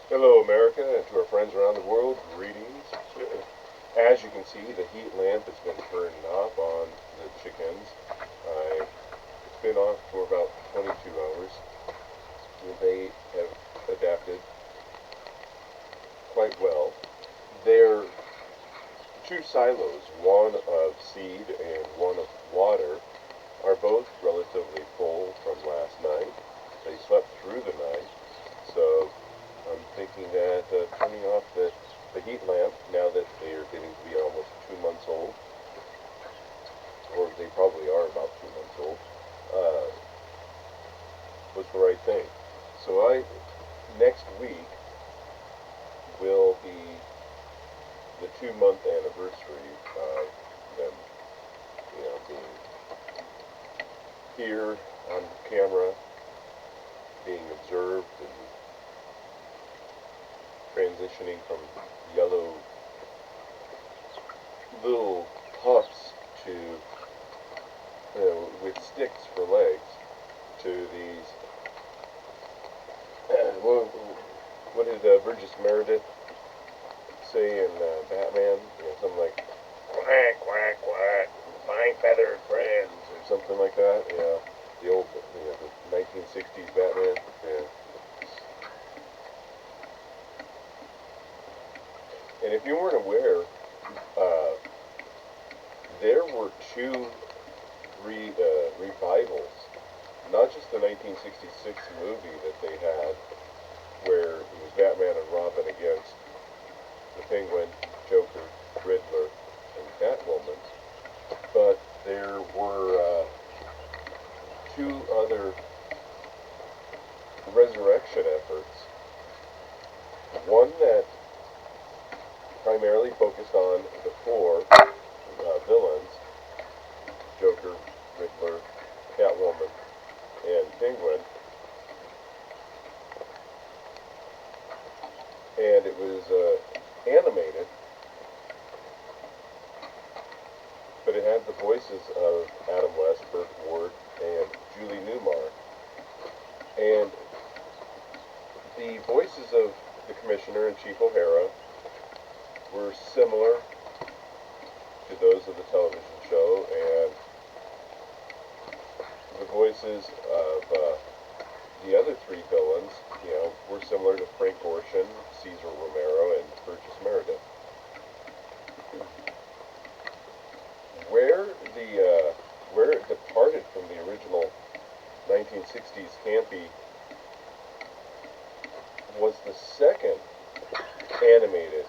Hello, America, and to our friends around the world, greetings. As you can see, the heat lamp has been turned off on the chickens. It's been off for about 22 hours. They have adapted quite well. They're two silos, one of seed and one of water, are both relatively full from last night. They slept through the night, so I'm thinking that turning off the heat lamp, now that they are getting to be almost 2 months old, or they probably are about 2 months old, uh, was the right thing. So next week will be the 2 month anniversary of them, being here on camera, being observed and transitioning from yellow little pups to, with sticks for legs, to these, well, what did Burgess Meredith say in Batman? Something like, quack, quack, quack, my feathered friends, or something like that. The old, the 1960s Batman. Yeah. And if you weren't aware, uh, there were two revivals, not just the 1966 movie that they had, where it was Batman and Robin against the Penguin, Joker, Riddler, and Catwoman, but there were two other resurrection efforts. One that primarily focused on the four villains, Joker, Riddler, Catwoman, and Penguin, and it was animated, but it had the voices of Adam West, Burt Ward, and Julie Newmar. And the voices of the Commissioner and Chief O'Hara were similar to those of the television show, and the voices of the other three villains, were similar to Frank Gorshin, Cesar Romero, and Burgess Meredith. Where where it departed from the original 1960s campy was the second animated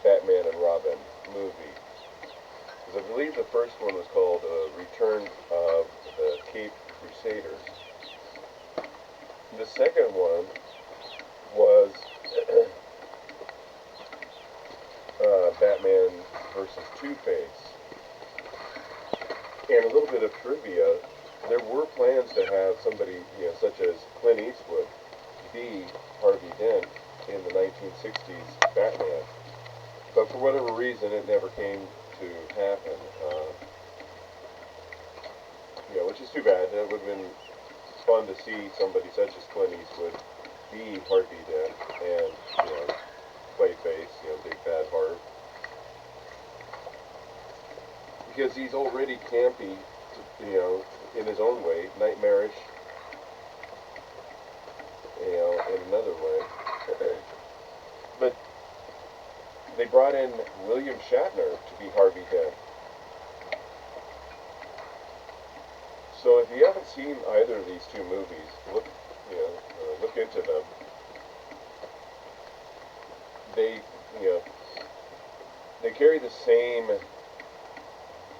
Batman and Robin movie. Because I believe the first one was called Return of the Caped Crusaders. The second one was Batman versus Two-Face. And a little bit of trivia, there were plans to have somebody, such as Clint Eastwood, be Harvey Dent in the 1960s Batman. But for whatever reason, it never came to happen. Which is too bad. It would have been fun to see somebody such as Clint Eastwood be Harvey Dent and, Clayface, Big Bad Heart. Because he's already campy, in his own way, nightmarish, in another way. But they brought in William Shatner to be Harvey Dent. So if you haven't seen either of these two movies, look into them. They, they carry the same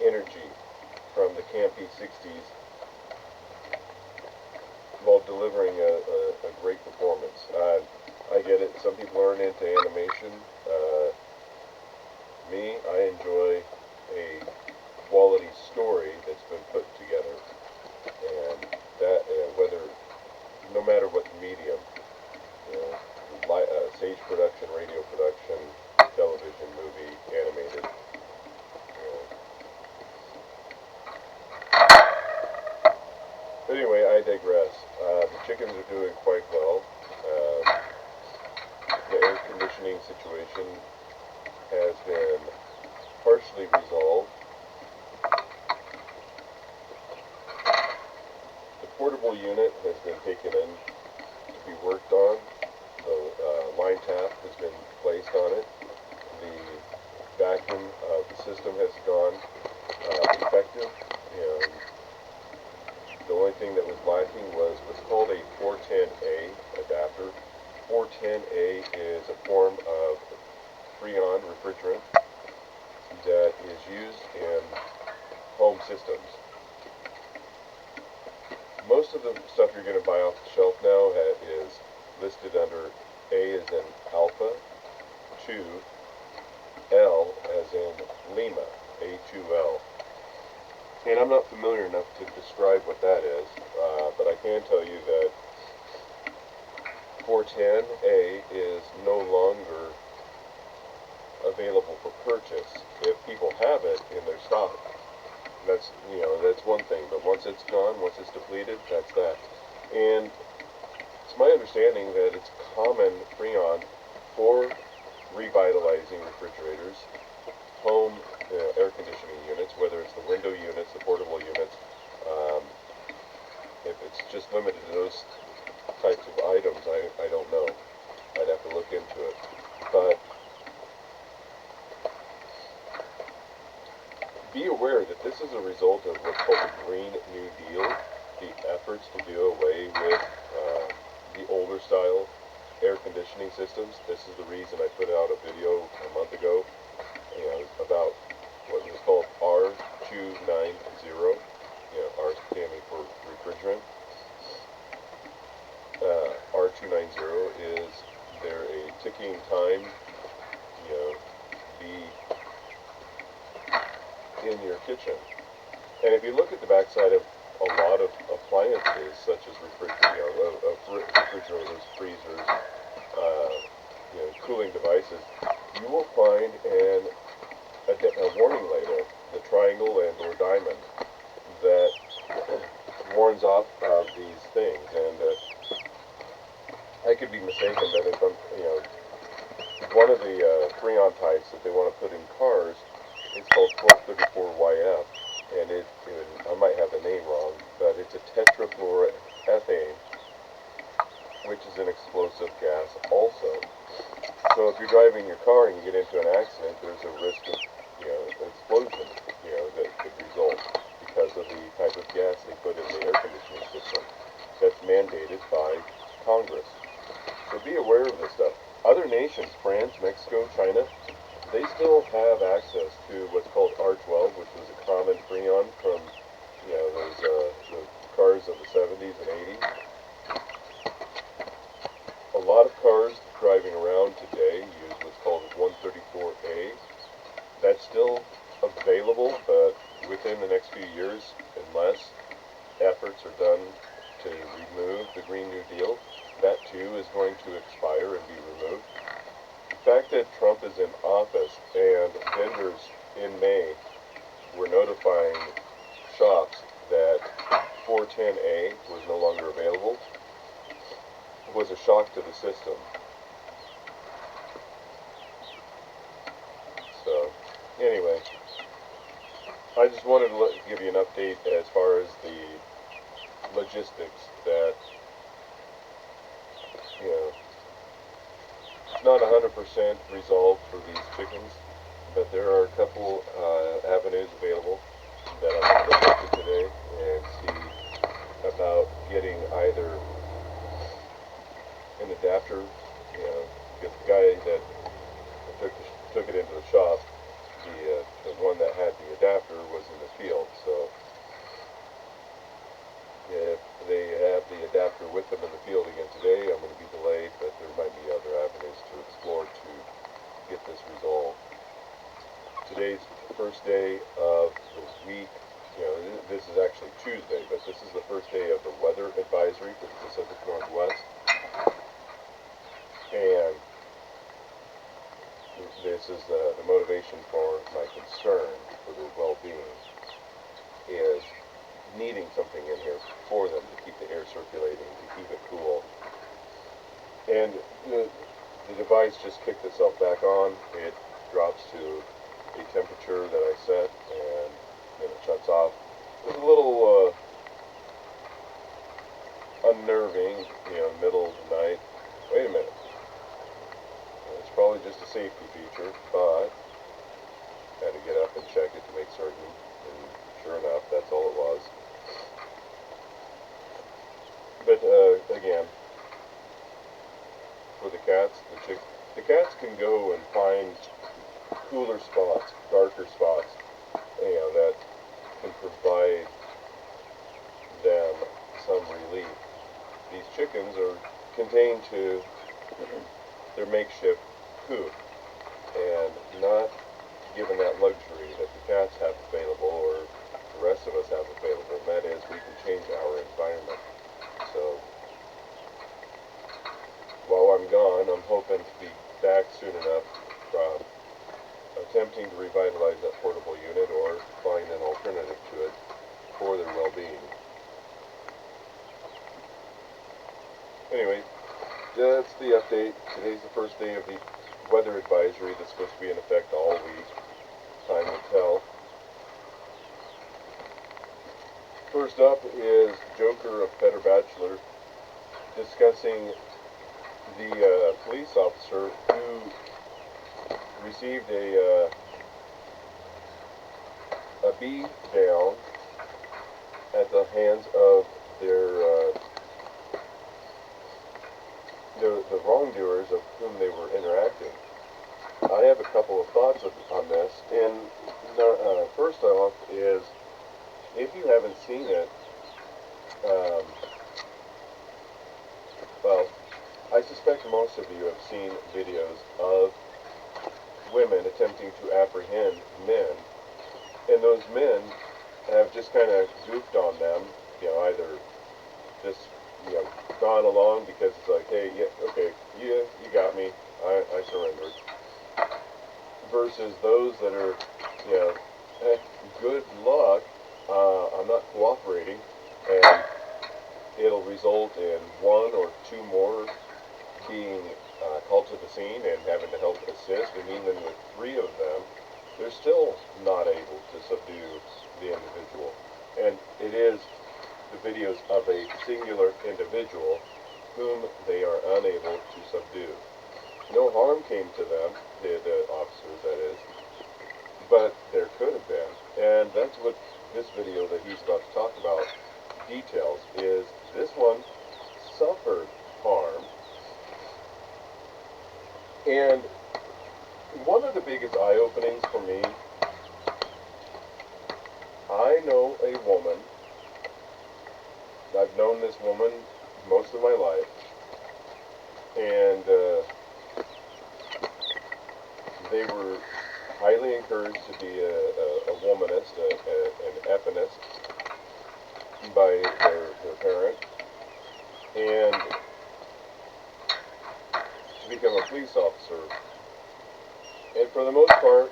energy from the campy 60s while delivering a great performance. I get it. Some people aren't into animation. Me, I enjoy a quality story that's been put together, and that no matter what the medium, stage production, radio production, television, movie, animated. But anyway, I digress. The chickens are doing quite well. conditioning situation has been partially resolved. The portable unit has been taken in to be worked on. The line tap has been placed on it. The vacuum of the system has gone effective, and the only thing that was lacking was what's called a 410A adapter. 410A is a form of freon refrigerant that is used in home systems. Most of the stuff you're going to buy off the shelf now is listed under A as in alpha, 2, L as in Lima, A2L. And I'm not familiar enough to describe what that is, but I can tell you that 410A is no longer available for purchase. If people have it in their stock, that's one thing. But once it's gone, once it's depleted, that's that. And it's my understanding that it's common freon for revitalizing refrigerators, home air conditioning units, whether it's the window units, the portable units. If it's just limited to those types of items, I don't know. I'd have to look into it. But be aware that this is a result of what's called the Green New Deal, the efforts to do away with the older style air conditioning systems. This is the reason I put out a video a month ago about what was called R290, R standing for refrigerant. R290 is there a ticking time, be in your kitchen. And if you look at the backside of a lot of appliances, such as refrigerators, freezers, cooling devices, you will find a warning label, the triangle and or diamond, that warns off of these things. And I could be mistaken that if I'm, one of the freon types that they want to put in cars, it's called 1234YF, and I might have the name wrong, but it's a tetrafluoroethane, which is an explosive gas also. So if you're driving your car and you get into an accident, there's a risk of, an explosion, that could result because of the type of gas they put in the air conditioning system. That's mandated by Congress. So be aware of this stuff. Other nations, France, Mexico, China, they still have access to what's called R12, which was a common freon from, those the cars of the 70s and 80s. A lot of cars driving around today use what's called 134A. That's still available, but within the next few years, unless efforts are done to remove the Green New Deal, that too is going to expire and be removed. The fact that Trump is in office and vendors in May were notifying shops that 410A was no longer available was a shock to the system. So, anyway, I just wanted to give you an update as far as the logistics that, it's not 100% resolved for these chickens, but there are a couple avenues available that I'm going to look into today and see about getting either an adapter, because the guy that took it into the shop, the one that had the adapter was in the field, so if they have the adapter with them in the field again today, I'm going to be delayed, but there might be other avenues to explore to get this resolved. Today's the first day of the week. This is actually Tuesday, but this is the first day of the weather advisory for the Pacific Northwest. And this is the motivation for my concern for their well-being, is needing something in here for them to keep the air circulating, to keep it cool. And the device just kicked itself back on. It drops to a temperature that I set, and then it shuts off. It was a little unnerving, middle of the night. Wait a minute. It's probably just a safety feature, but I had to get up and check it to make certain, and sure enough, that's all it was. But again, for the cats, the cats can go and find cooler spots, darker spots, that can provide them some relief. These chickens are contained to their makeshift coop, and not given that luxury that the cats have available, or the rest of us have available, and that is we can change our environment. So, while I'm gone, I'm hoping to be back soon enough from attempting to revitalize that portable unit or find an alternative to it for their well-being. Anyway, that's the update. Today's the first day of the weather advisory that's supposed to be in effect all week. Time will tell. First up is Joker of Better Bachelor discussing the police officer who received a beat down at the hands of the wrongdoers of whom they were interacting. I have a couple of thoughts on this, and first off is, if you haven't seen it, well, I suspect most of you have seen videos of women attempting to apprehend men, and those men have just kind of goofed on them, either just, gone along because it's like, hey, yeah, okay, you got me, I surrendered, versus those that are, good luck, I'm not cooperating, and it'll result in one or two more being called to the scene and having to help assist, and even with three of them, they're still not able to subdue the individual. And it is the videos of a singular individual whom they are unable to subdue. No harm came to them, the officers that is, but there could have been. And that's what this video that he's about to talk about details, is this one suffered harm. And one of the biggest eye-openings for me, I know a woman, I've known this woman most of my life, and they were highly encouraged to be a womanist, an epinist by their parent, and to become a police officer. And for the most part,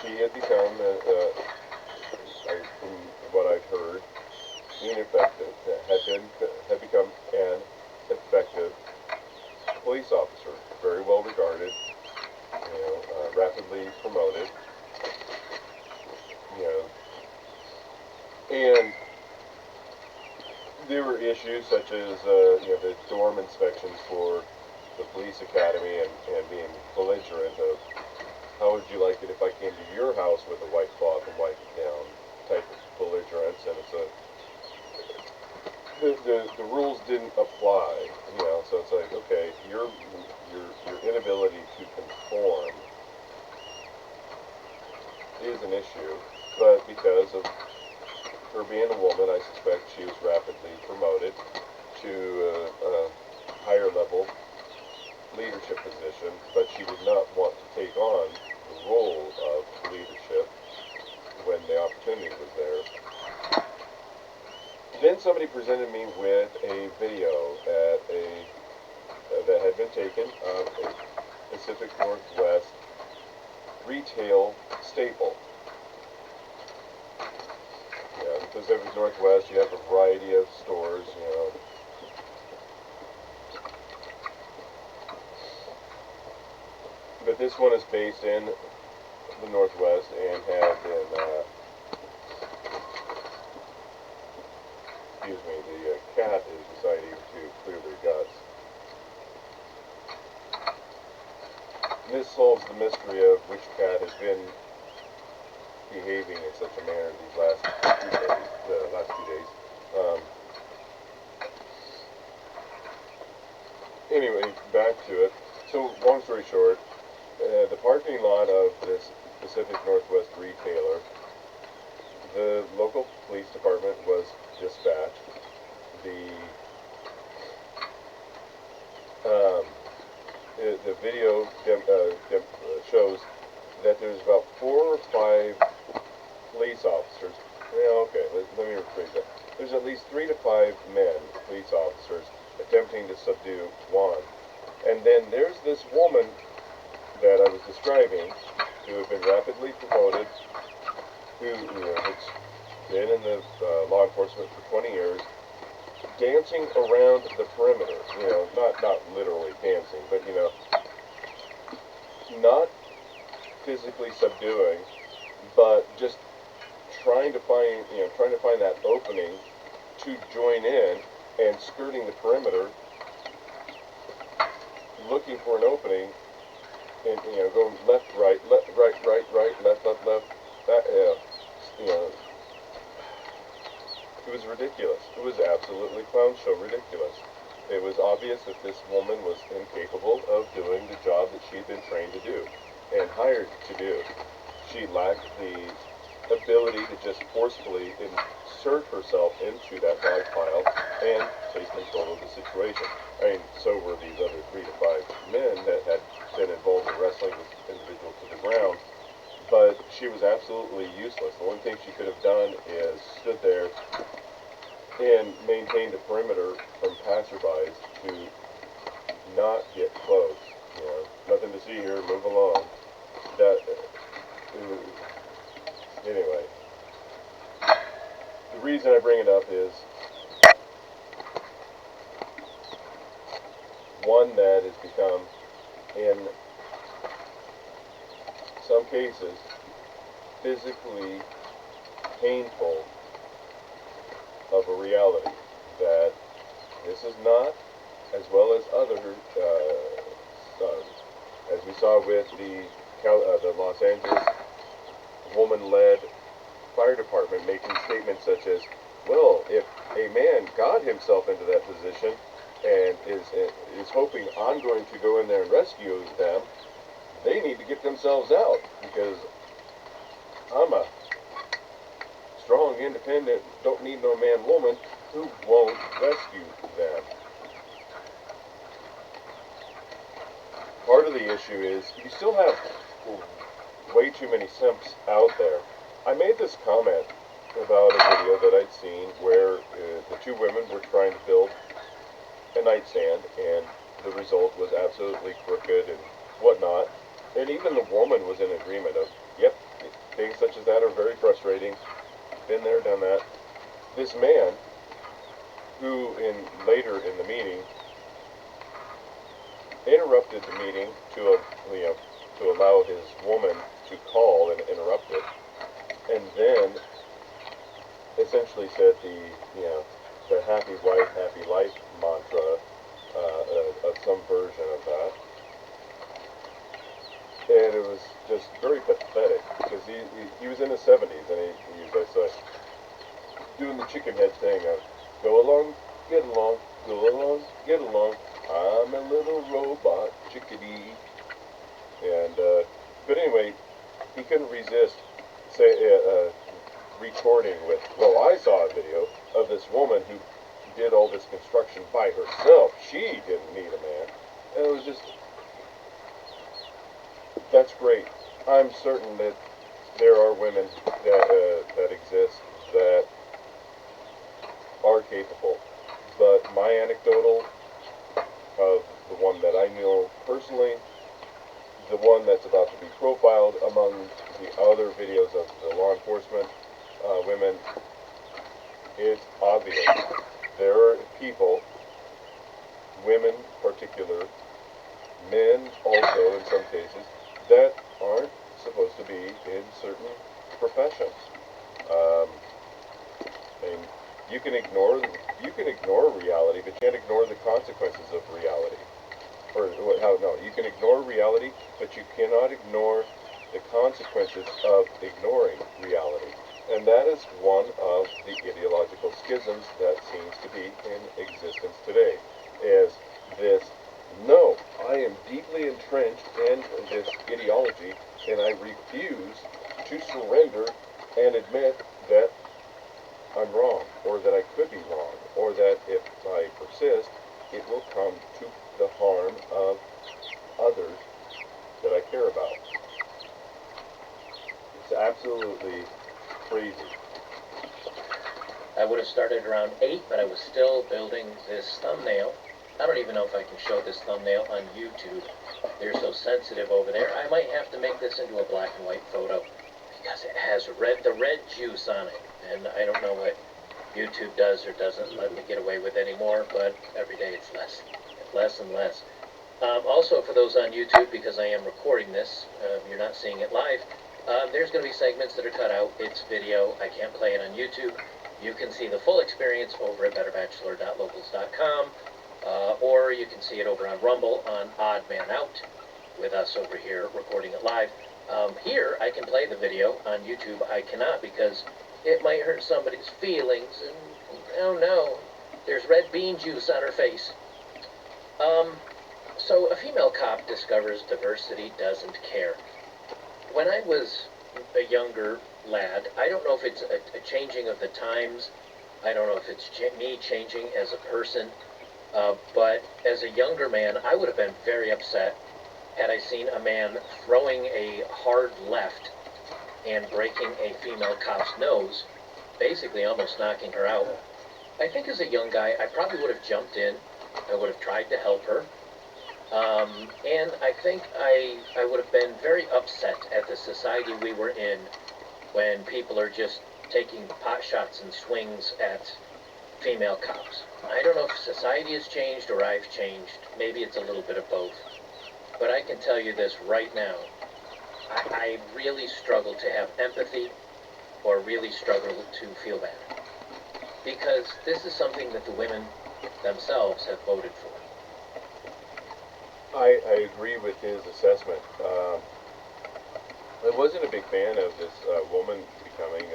she had become, from what I've heard, had become an effective police officer, very well regarded, rapidly promoted, and there were issues such as, the dorm inspections for the police academy, and being belligerent of, how would you like it if I came to your house with a white cloth and wiped it down, type of belligerence. And it's the rules didn't apply, so it's like, okay, your inability to conform is an issue, but because of her being a woman, I suspect she was rapidly promoted to a higher level leadership position, but she did not want to take on the role of leadership when the opportunity was there. Then somebody presented me with a video that had been taken of a Pacific Northwest retail staple. In the Pacific Northwest, you have a variety of stores, This one is based in the Northwest and has been, excuse me, the cat is deciding to clear their guts. And this solves the mystery of which cat has been behaving in such a manner these last few days. Anyway, back to it. So, long story short, the parking lot of this Pacific Northwest retailer, the local police department was dispatched. The video shows that there's about 4 or 5 police officers. Yeah, okay, let me rephrase that. There's at least 3 to 5 men, police officers, attempting to subdue Juan. And then there's this woman that I was describing, who had been rapidly promoted, who has been in the law enforcement for 20 years, dancing around the perimeter. Not literally dancing, but not physically subduing, but just trying to find that opening to join in and skirting the perimeter, looking for an opening, and going left, right, left, right, left, left. That, it was ridiculous. It was absolutely clown show ridiculous. It was obvious that this woman was incapable of doing the job that she had been trained to do and hired to do. She lacked the ability to just forcefully insert herself into that dog pile and take control of the situation. I mean, so were these other 3 to 5 men that had been involved in wrestling this individual to the ground, but she was absolutely useless. The only thing she could have done is stood there and maintained the perimeter from passerbys to not get close. Nothing to see here, move along. Anyway, the reason I bring it up is one that has become, in some cases, physically painful of a reality, that this is not, as well as other, as we saw with the Los Angeles woman-led fire department making statements such as, well, if a man got himself into that position and is hoping I'm going to go in there and rescue them, they need to get themselves out, because I'm a strong, independent, don't need no man, woman who won't rescue them. Part of the issue is you still have way too many simps out there. I made this comment about a video that I'd seen where the 2 women were trying to build a nightstand, and the result was absolutely crooked and whatnot. And even the woman was in agreement of, yep, things such as that are very frustrating. Been there, done that. This man, who later in the meeting interrupted the meeting to allow his woman to call and interrupt it, and then essentially said the happy wife, happy life mantra of some version of that. And it was just very pathetic, because he was in his 70s, and he was doing the chicken head thing of, go along, get along, go along, get along, I'm a little robot chickadee. And, but anyway, he couldn't resist retorting with, well, I saw a video of this woman who did all this construction by herself. She didn't need a man. And it was just, that's great. I'm certain that there are women that exist that are capable. But my anecdotal of the one that I know personally, the one that's about to be profiled among the other videos of the law enforcement women, it's obvious. There are people, women in particular, men also in some cases, that aren't supposed to be in certain professions. Um, and you can ignore reality, but you can't ignore the consequences of reality. Or how no, you can ignore reality, but you cannot ignore the consequences of ignoring reality. And that is one of the ideological schisms that seems to be in existence today. Is this no, I am deeply entrenched in this ideology and I refuse to surrender and admit that I'm wrong, or that I could be wrong, or that if I persist, it will come to the harm of others that I care about. It's absolutely crazy. I would have started around 8, but I was still building this thumbnail. I don't even know if I can show this thumbnail on YouTube. They're so sensitive over there. I might have to make this into a black and white photo because it has the red juice on it. And I don't know what YouTube does or doesn't let me get away with anymore, but every day it's less and less. Also, for those on YouTube, because I am recording this, you're not seeing it live, there's going to be segments that are cut out. It's video. I can't play it on YouTube. You can see the full experience over at betterbachelor.locals.com, or you can see it over on Rumble on Odd Man Out with us over here recording it live. Here, I can play the video. On YouTube, I cannot because it might hurt somebody's feelings, and oh no, there's red bean juice on her face. So a female cop discovers diversity doesn't care. When I was a younger lad, I don't know if it's a changing of the times. I don't know if it's me changing as a person. But as a younger man, I would have been very upset had I seen a man throwing a hard left and breaking a female cop's nose, basically almost knocking her out. I think as a young guy, I probably would have jumped in. I would have tried to help her. And I think I would have been very upset at the society we were in when people are just taking pot shots and swings at female cops. I don't know if society has changed or I've changed. Maybe it's a little bit of both. But I can tell you this right now. I really struggle to have empathy or really struggle to feel bad. Because this is something that the women themselves have voted for. I agree with his assessment. I wasn't a big fan of this woman becoming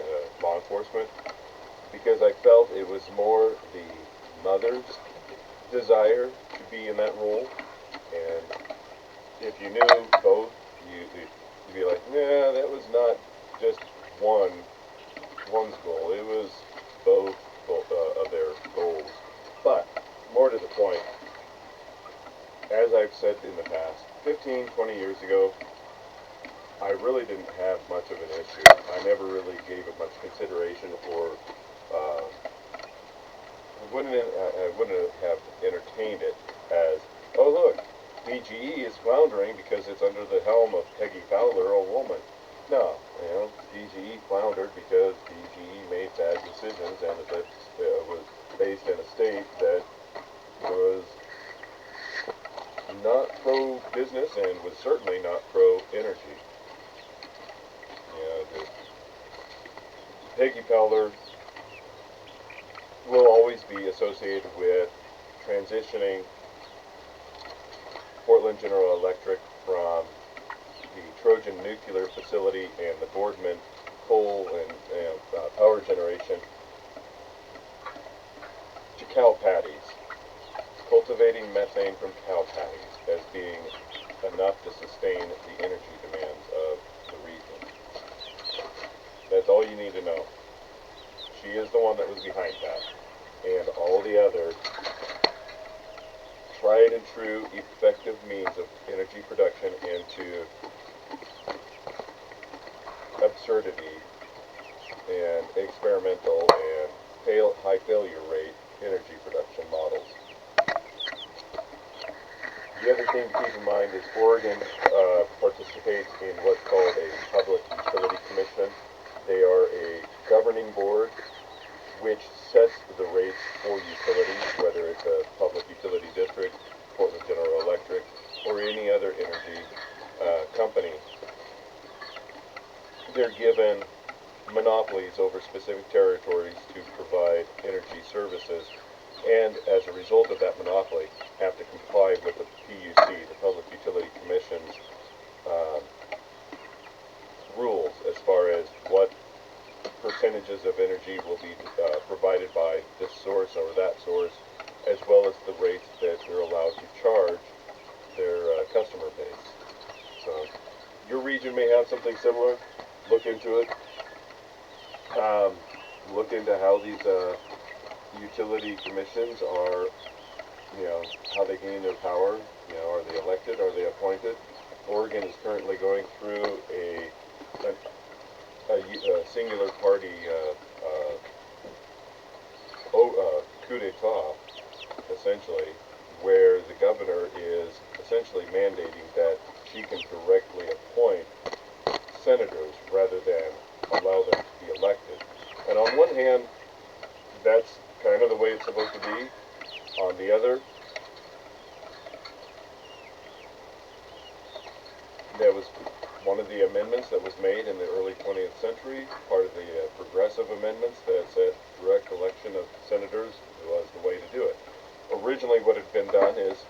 law enforcement because I felt it was more the mother's desire to be in that role, and if you knew both, you'd be like, nah, that was not just one's goal. It was both of their goals. But more to the point, as I've said in the past, 15, 20 years ago, I really didn't have much of an issue. I never really gave it much consideration, or I wouldn't have entertained it as, oh look, BGE is floundering because it's under the helm of Peggy Fowler, a woman. No, BGE floundered because BGE made bad decisions, and that was based in a state that was not pro-business and was certainly not pro-energy. Peggy Fowler will always be associated with transitioning Portland General Electric from the Trojan nuclear facility and the Boardman coal and power generation to cow patties, cultivating methane from cow patties as being enough to sustain the energy demands of the region. That's all you need to know. She is the one that was behind that. And all the other tried and true effective means of energy production into absurdity and experimental and high failure rate energy production models. The other thing to keep in mind is Oregon participates in what's called a Public Utility Commission. They are a governing board which sets the rates for utilities, whether it's a public utility district, Portland General Electric, or any other energy company given monopolies over specific territories to provide energy services, and as a result of that monopoly, have to comply with the PUC, the Public Utility Commission's uh, rules as far as what percentages of energy will be provided by this source or that source, as well as the rates that they're allowed to charge their customer base. So your region may have something similar. Look into it. Look into how these utility commissions are, how they gain their power. Are they elected? Are they appointed? Oregon is currently going through a singular party coup d'etat, essentially, where the governor is essentially mandating that she can directly appoint senators rather than allow them to be elected. And on one hand, that's kind of the way it's supposed to be. On the other, that was one of the amendments that was made in the early 20th century, part of the progressive amendments that said direct election of senators was the way to do it. Originally what had been done is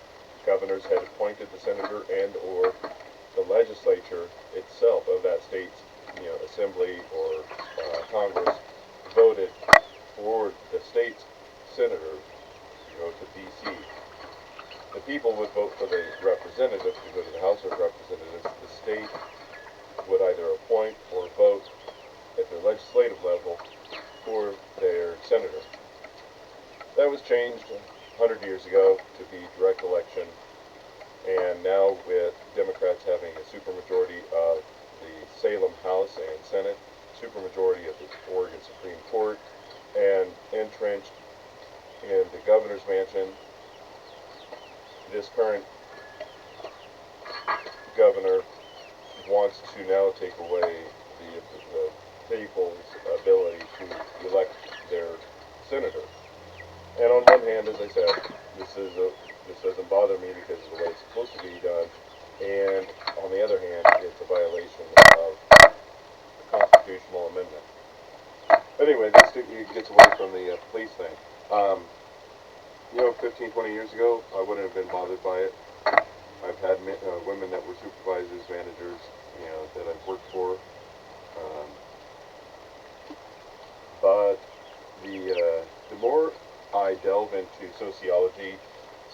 governors had appointed the senator and or the legislature itself of that state's assembly or Congress voted for the state's senators to go to D.C. The people would vote for the representatives to go to the House of Representatives. The state would either appoint or vote at the legislative level for their senator. That was changed 100 years ago to be direct election, and now with Democrats having a supermajority of the Salem House and Senate, supermajority of the Oregon Supreme Court, and entrenched in the governor's mansion, this current governor wants to now take away the people's ability to elect their senator. And on one hand, as I said, this doesn't bother me because of the way it's supposed to be done, and on the other hand, it's a violation of the constitutional amendment. Anyway, this gets away from the police thing. 15, 20 years ago, I wouldn't have been bothered by it. I've had women that were supervisors, managers, that I've worked for. But the more I delve into sociology,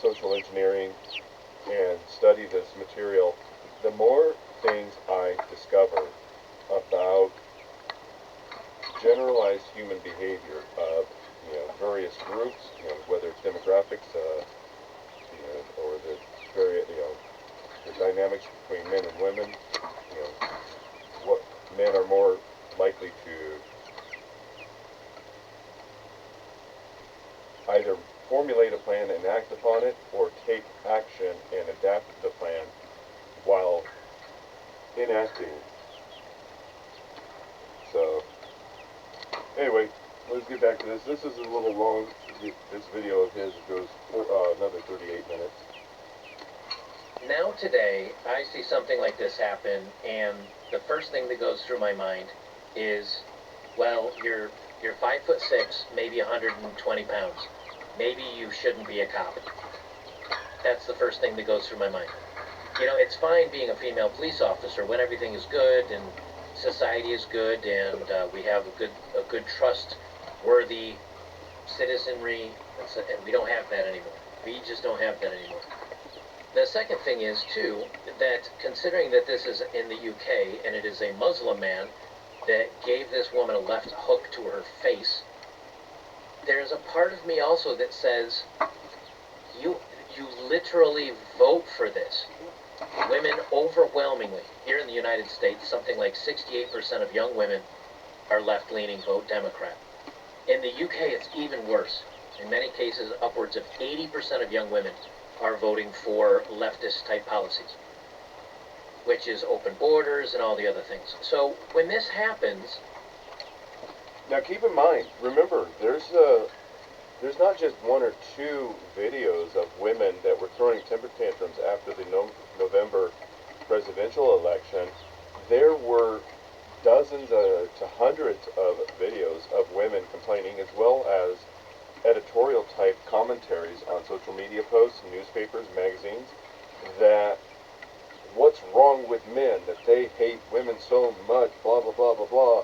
social engineering, and study this material, the more things I discover about generalized human behavior of various groups, whether it's demographics, or the dynamics between men and women, what men are more likely to either formulate a plan and act upon it, or take action and adapt the plan while enacting. So, anyway, let's get back to this. This is a little long. This video of his goes another 38 minutes. Now today, I see something like this happen, and the first thing that goes through my mind is, well, you're 5'6", maybe 120 pounds. Maybe you shouldn't be a cop. That's the first thing that goes through my mind. It's fine being a female police officer when everything is good and society is good and we have a good trustworthy citizenry, and we don't have that anymore. We just don't have that anymore. The second thing is, too, that considering that this is in the UK and it is a Muslim man that gave this woman a left hook to her face, there's a part of me also that says, you literally vote for this. Women overwhelmingly, here in the United States, something like 68% of young women are left-leaning, vote Democrat. In the UK, it's even worse. In many cases, upwards of 80% of young women are voting for leftist-type policies, which is open borders and all the other things. So when this happens... Now keep in mind, remember, there's not just one or two videos of women that were throwing temper tantrums after the November presidential election. There were dozens to hundreds of videos of women complaining, as well as editorial type commentaries on social media posts, newspapers, magazines, that what's wrong with men, that they hate women so much, blah, blah, blah, blah, blah,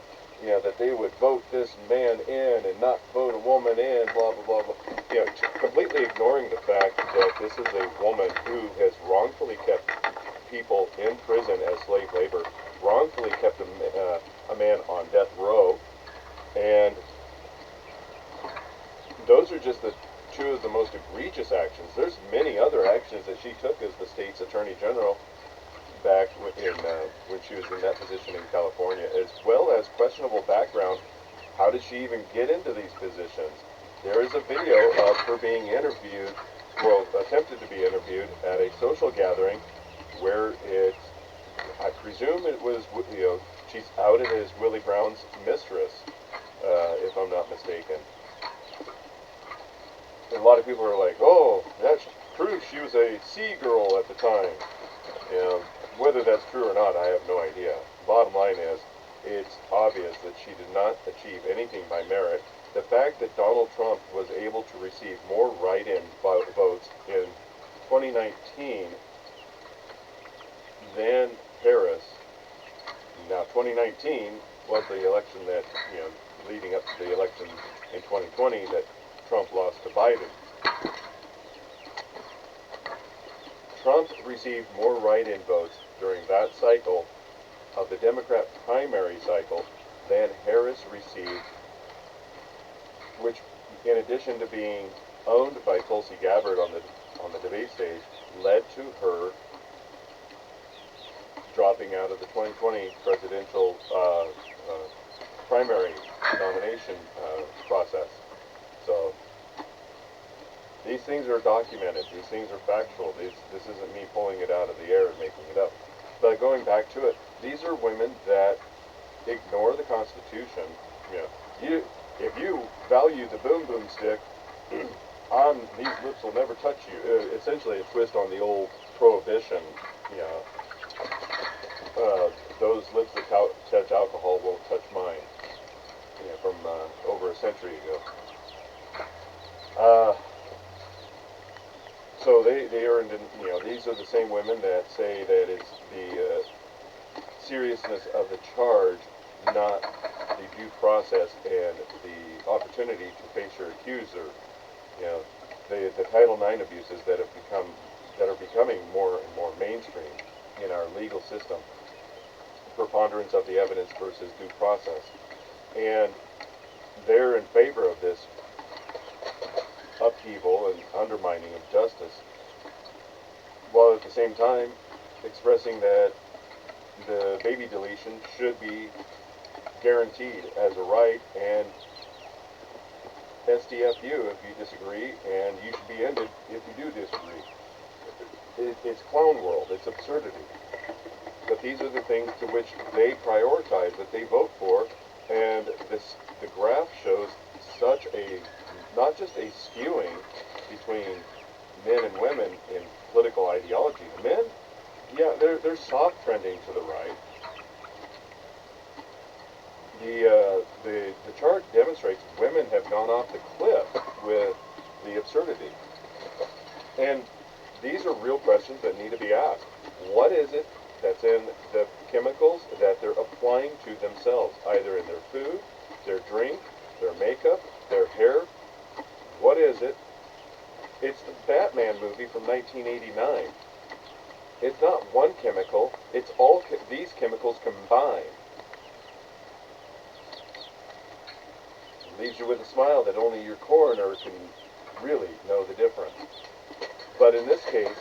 that they would vote this man in and not vote a woman in, blah, blah, blah, blah. Completely ignoring the fact that this is a woman who has wrongfully kept people in prison as slave labor, wrongfully kept a man on death row, and those are just the two of the most egregious actions. There's many other actions that she took as the state's attorney general back when she was in that position in California, as well as questionable background. How did she even get into these positions? There is a video of her being interviewed, well, attempted to be interviewed at a social gathering where I presume it was, she's outed as Willie Brown's mistress, if I'm not mistaken. And a lot of people are like, oh, that proves she was a sea girl at the time. Whether that's true or not, I have no idea. Bottom line is, it's obvious that she did not achieve anything by merit. The fact that Donald Trump was able to receive more write-in votes in 2019 than Harris. Now, 2019 was the election that, leading up to the election in 2020 that Trump lost to Biden. Trump received more write-in votes during that cycle of the Democrat primary cycle than Harris received, which, in addition to being owned by Tulsi Gabbard on the debate stage, led to her dropping out of the 2020 presidential primary nomination process. So these things are documented. These things are factual. This isn't me pulling it out of the air and making it up. But going back to it, these are women that ignore the Constitution. If you value the boom boom stick, on these lips will never touch you. Essentially, a twist on the old prohibition. Those lips that touch alcohol won't touch mine. From over a century ago. So they are, these are the same women that say that it's the seriousness of the charge, not the due process and the opportunity to face your accuser. The Title IX abuses that are becoming more and more mainstream in our legal system. Preponderance of the evidence versus due process. And they're in favor of this upheaval and undermining of justice, while at the same time expressing that the baby deletion should be guaranteed as a right, and SDFU if you disagree, and you should be ended if you do disagree. It's clown world, it's absurdity. But these are the things to which they prioritize, that they vote for, and the graph shows such not just a skewing between men and women in political ideology. The men, they're soft trending to the right. The chart demonstrates women have gone off the cliff with the absurdity. And these are real questions that need to be asked. What is it that's in the chemicals that they're applying to themselves, either in their food, their drink, their makeup, their hair? What is it? It's the Batman movie from 1989. It's not one chemical, it's all these chemicals combined. It leaves you with a smile that only your coroner can really know the difference. But in this case,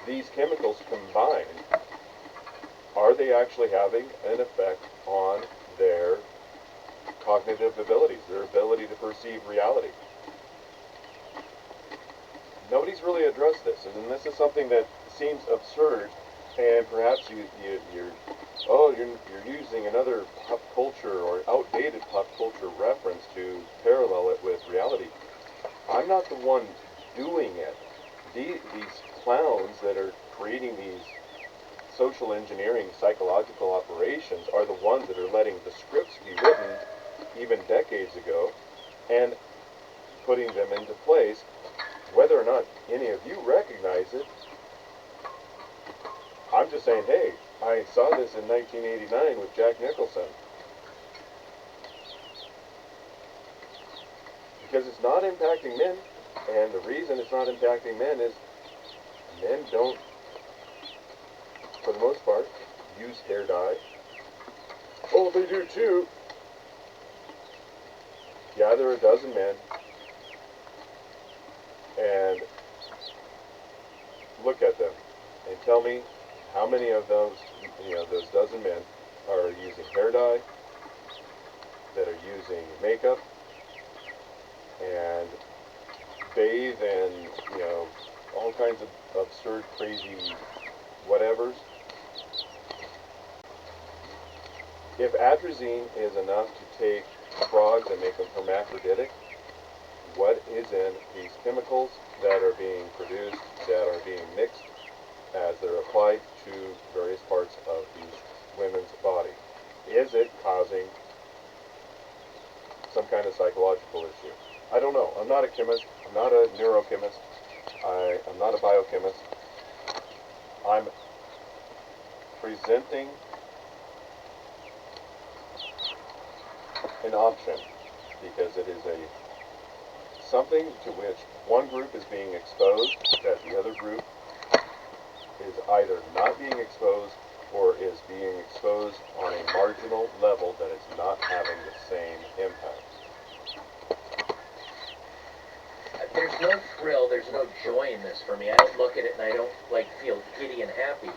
these chemicals combined, are they actually having an effect on their cognitive abilities, their ability to perceive reality? Nobody's really addressed this, and this is something that seems absurd, and perhaps you're using another pop culture or outdated pop culture reference to parallel it with reality. I'm not the one doing it. These clowns that are creating these social engineering psychological operations are the ones that are letting the scripts be written even decades ago and putting them into place. Whether or not any of you recognize it, I'm just saying, hey, I saw this in 1989 with Jack Nicholson. Because it's not impacting men, and the reason it's not impacting men is men don't, for the most part, use hair dye. Oh, they do too. Gather a dozen men and look at them and tell me how many of those, those dozen men are using hair dye, that are using makeup, and bathe in, all kinds of absurd, crazy whatevers. If atrazine is enough to take frogs and make them hermaphroditic, what is in these chemicals that are being produced, that are being mixed as they're applied to various parts of these women's body? Is it causing some kind of psychological issue? I don't know. I'm not a chemist. I'm not a neurochemist. I'm not a biochemist. I'm presenting an option because it is something to which one group is being exposed that the other group is either not being exposed or is being exposed on a marginal level that it's not having the same impact. There's no thrill, there's no joy in this for me. I don't look at it and I don't feel giddy and happy.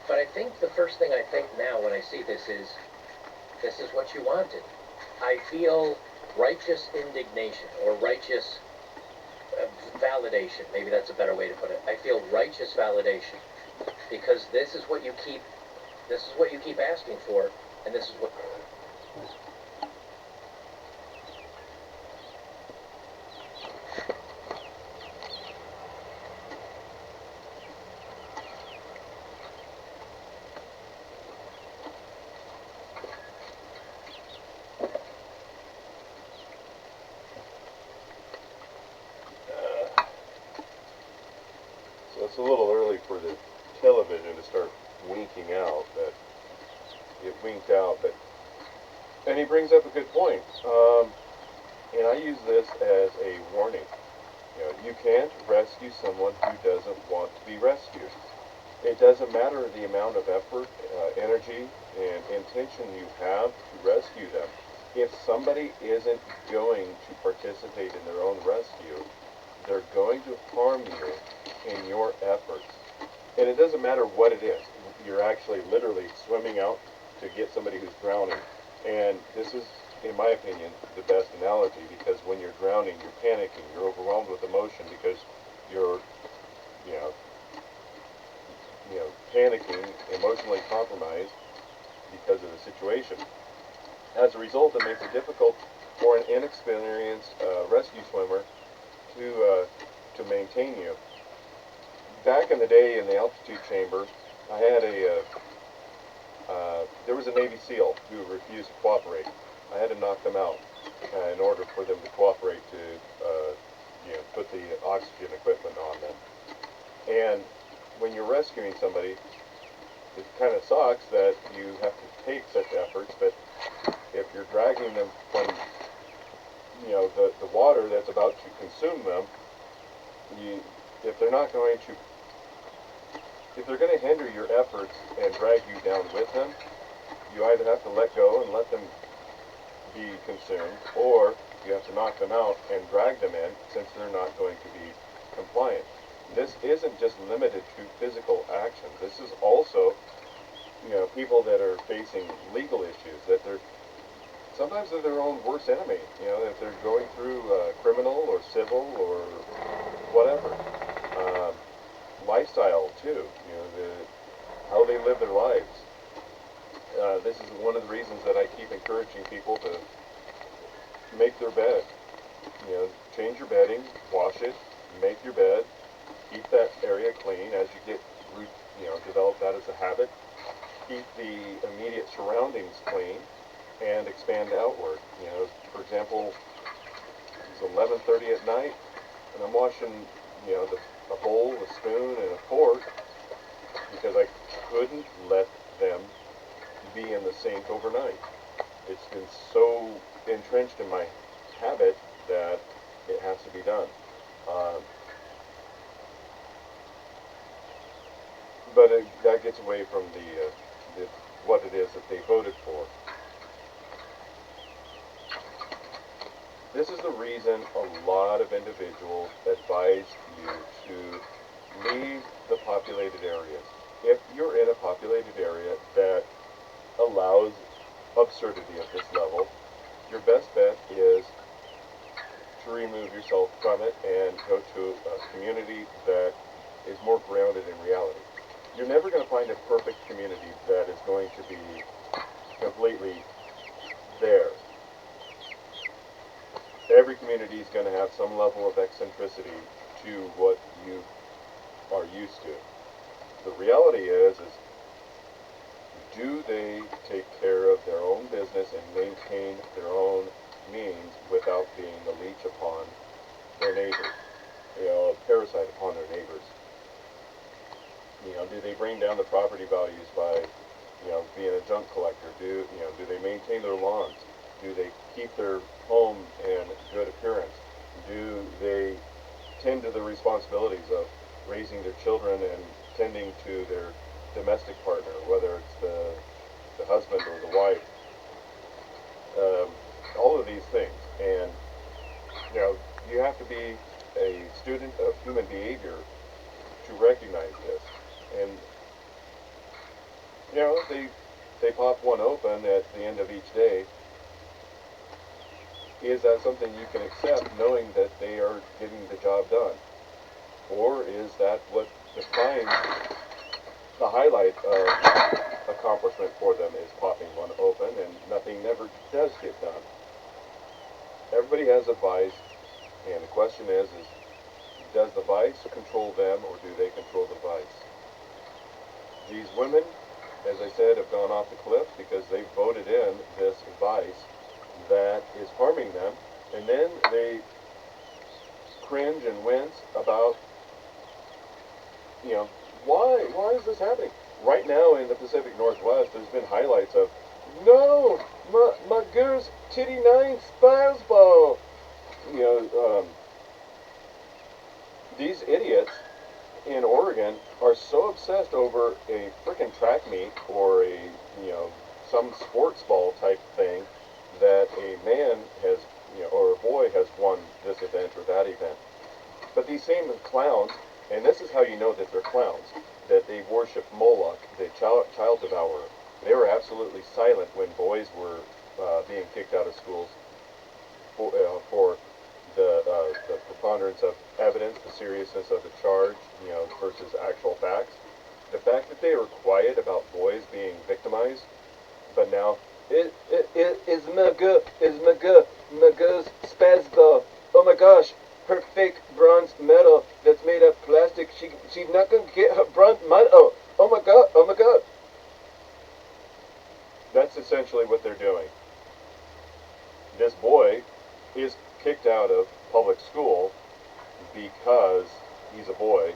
But I think the first thing I think now when I see this is what you wanted. I feel righteous indignation or righteous validation. Maybe that's a better way to put it. I feel righteous validation because this is what you keep asking for, and this is what. It's a little early for the television to start winking out, but it winked out. And he brings up a good point, and I use this as a warning. You can't rescue someone who doesn't want to be rescued. It doesn't matter the amount of effort, energy, and intention you have to rescue them. If somebody isn't going to participate in their own rescue, they're going to harm you in your efforts. And it doesn't matter what it is. You're actually literally swimming out to get somebody who's drowning. And this is, in my opinion, the best analogy because when you're drowning, you're panicking, you're overwhelmed with emotion because you're, panicking, emotionally compromised because of the situation. As a result, it makes it difficult for an inexperienced rescue swimmer to maintain you. Back in the day in the altitude chamber, I had there was a Navy SEAL who refused to cooperate. I had to knock them out in order for them to cooperate to, put the oxygen equipment on them. And when you're rescuing somebody, it kind of sucks that you have to take such efforts, but if you're dragging them from, the water that's about to consume them, if they're going to hinder your efforts and drag you down with them, you either have to let go and let them be consumed, or you have to knock them out and drag them in since they're not going to be compliant. This isn't just limited to physical action. This is also, people that are facing legal issues, that sometimes they're their own worst enemy, if they're going through criminal or civil or whatever. Lifestyle too, how they live their lives. This is one of the reasons that I keep encouraging people to make their bed. Change your bedding, wash it, make your bed, keep that area clean. As you get develop that as a habit. Keep the immediate surroundings clean and expand outward. For example, it's 11:30 at night, and I'm washing, a bowl, a spoon, and a fork because I couldn't let them be in the sink overnight. It's been so entrenched in my habit that it has to be done. Um, but that gets away from what it is that they voted for. This is the reason a lot of individuals advise you to leave the populated areas. If you're in a populated area that allows absurdity at this level, your best bet is to remove yourself from it and go to a community that is more grounded in reality. You're never going to find a perfect community that is going to be completely there. Every community is going to have some level of eccentricity to what you are used to. The reality is do they take care of their own business and maintain their own means without being a leech upon their neighbors, a parasite upon their neighbors? Do they bring down the property values by, being a junk collector? Do they maintain their lawns? Do they keep their home in good appearance? Do they tend to the responsibilities of raising their children and tending to their domestic partner, whether it's the husband or the wife? All of these things. And, you have to be a student of human behavior to recognize this. And, they pop one open at the end of each day. Is that something you can accept knowing that they are getting the job done? Or is that what defines the highlight of accomplishment for them, is popping one open and nothing never does get done? Everybody has a vice, and the question is does the vice control them or do they control the vice? These women, as I said, have gone off the cliff because they voted in this vice that is harming them, and then they cringe and wince about, why is this happening? Right now in the Pacific Northwest, there's been highlights of, no, my girl's titty nine spies ball. These idiots in Oregon are so obsessed over a frickin' track meet or some sports ball type thing that a man has, or a boy has won this event or that event. But these same clowns, and this is how you know that they're clowns, that they worship Moloch, the child devourer. They were absolutely silent when boys were being kicked out of schools for the preponderance of evidence, the seriousness of the charge, versus actual facts. The fact that they were quiet about boys being victimized, but now it is my girl's spazball. Oh my gosh, her fake bronze medal that's made of plastic. She's not gonna get her bronze medal. Oh my god, oh my god. That's essentially what they're doing. This boy is kicked out of public school because he's a boy,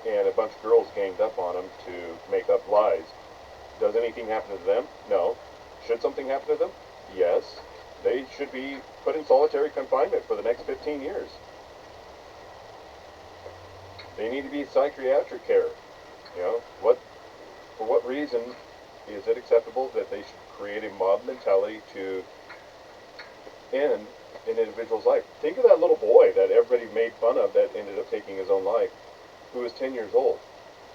and a bunch of girls ganged up on him to make up lies. Does anything happen to them? No. Should something happen to them? Yes. They should be put in solitary confinement for the next 15 years. They need to be psychiatric care. For what reason is it acceptable that they should create a mob mentality to end an individual's life? Think of that little boy that everybody made fun of that ended up taking his own life, who was 10 years old.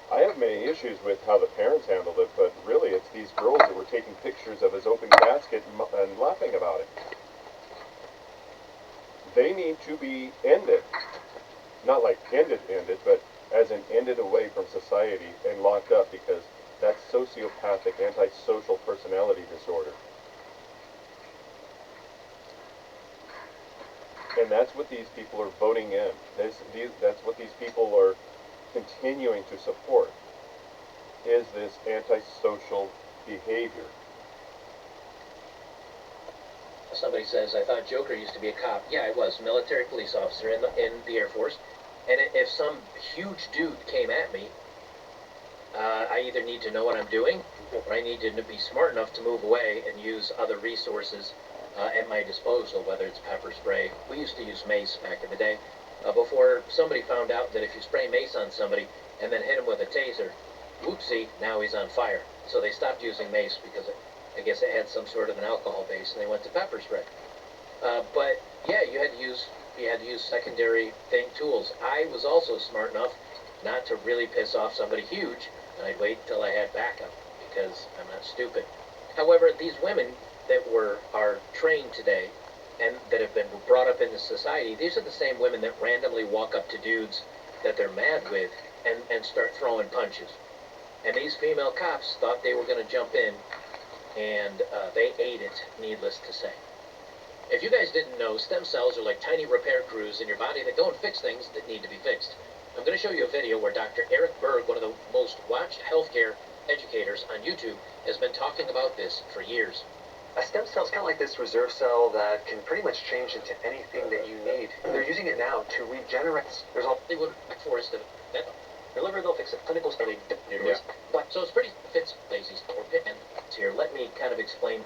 I have many issues with how the parents handled it, but really it's these girls that were taking pictures of his open casket and laughing about it. They need to be ended. Not like ended, but as in ended away from society and locked up, because that's sociopathic, antisocial personality disorder. And that's what these people are voting in. That's what these people are continuing to support. is this antisocial behavior. Somebody says, I thought Joker used to be a cop. Yeah, I was. Military police officer in the Air Force. And if some huge dude came at me, I either need to know what I'm doing, or I need to be smart enough to move away and use other resources at my disposal, whether it's pepper spray. We used to use mace back in the day, before somebody found out that if you spray mace on somebody and then hit him with a taser, whoopsie, now he's on fire. So they stopped using mace because I guess it had some sort of an alcohol base, and they went to pepper spray. But yeah, you had to use secondary tools. I was also smart enough not to really piss off somebody huge, and I'd wait until I had backup because I'm not stupid. However, these women that are trained today and that have been brought up into society, these are the same women that randomly walk up to dudes that they're mad with and start throwing punches. And these female cops thought they were going to jump in, and they ate it, needless to say. If you guys didn't know, stem cells are like tiny repair crews in your body that go and fix things that need to be fixed. I'm going to show you a video where Dr. Eric Berg, one of the most watched healthcare educators on YouTube, has been talking about this for years. A stem cell is kind of like this reserve cell that can pretty much change into anything that you need. They're using it now to regenerate. There's all They would force the deliver, they'll fix it. Clinical study. But so it's pretty fits lazy or and here. Let me kind of explain.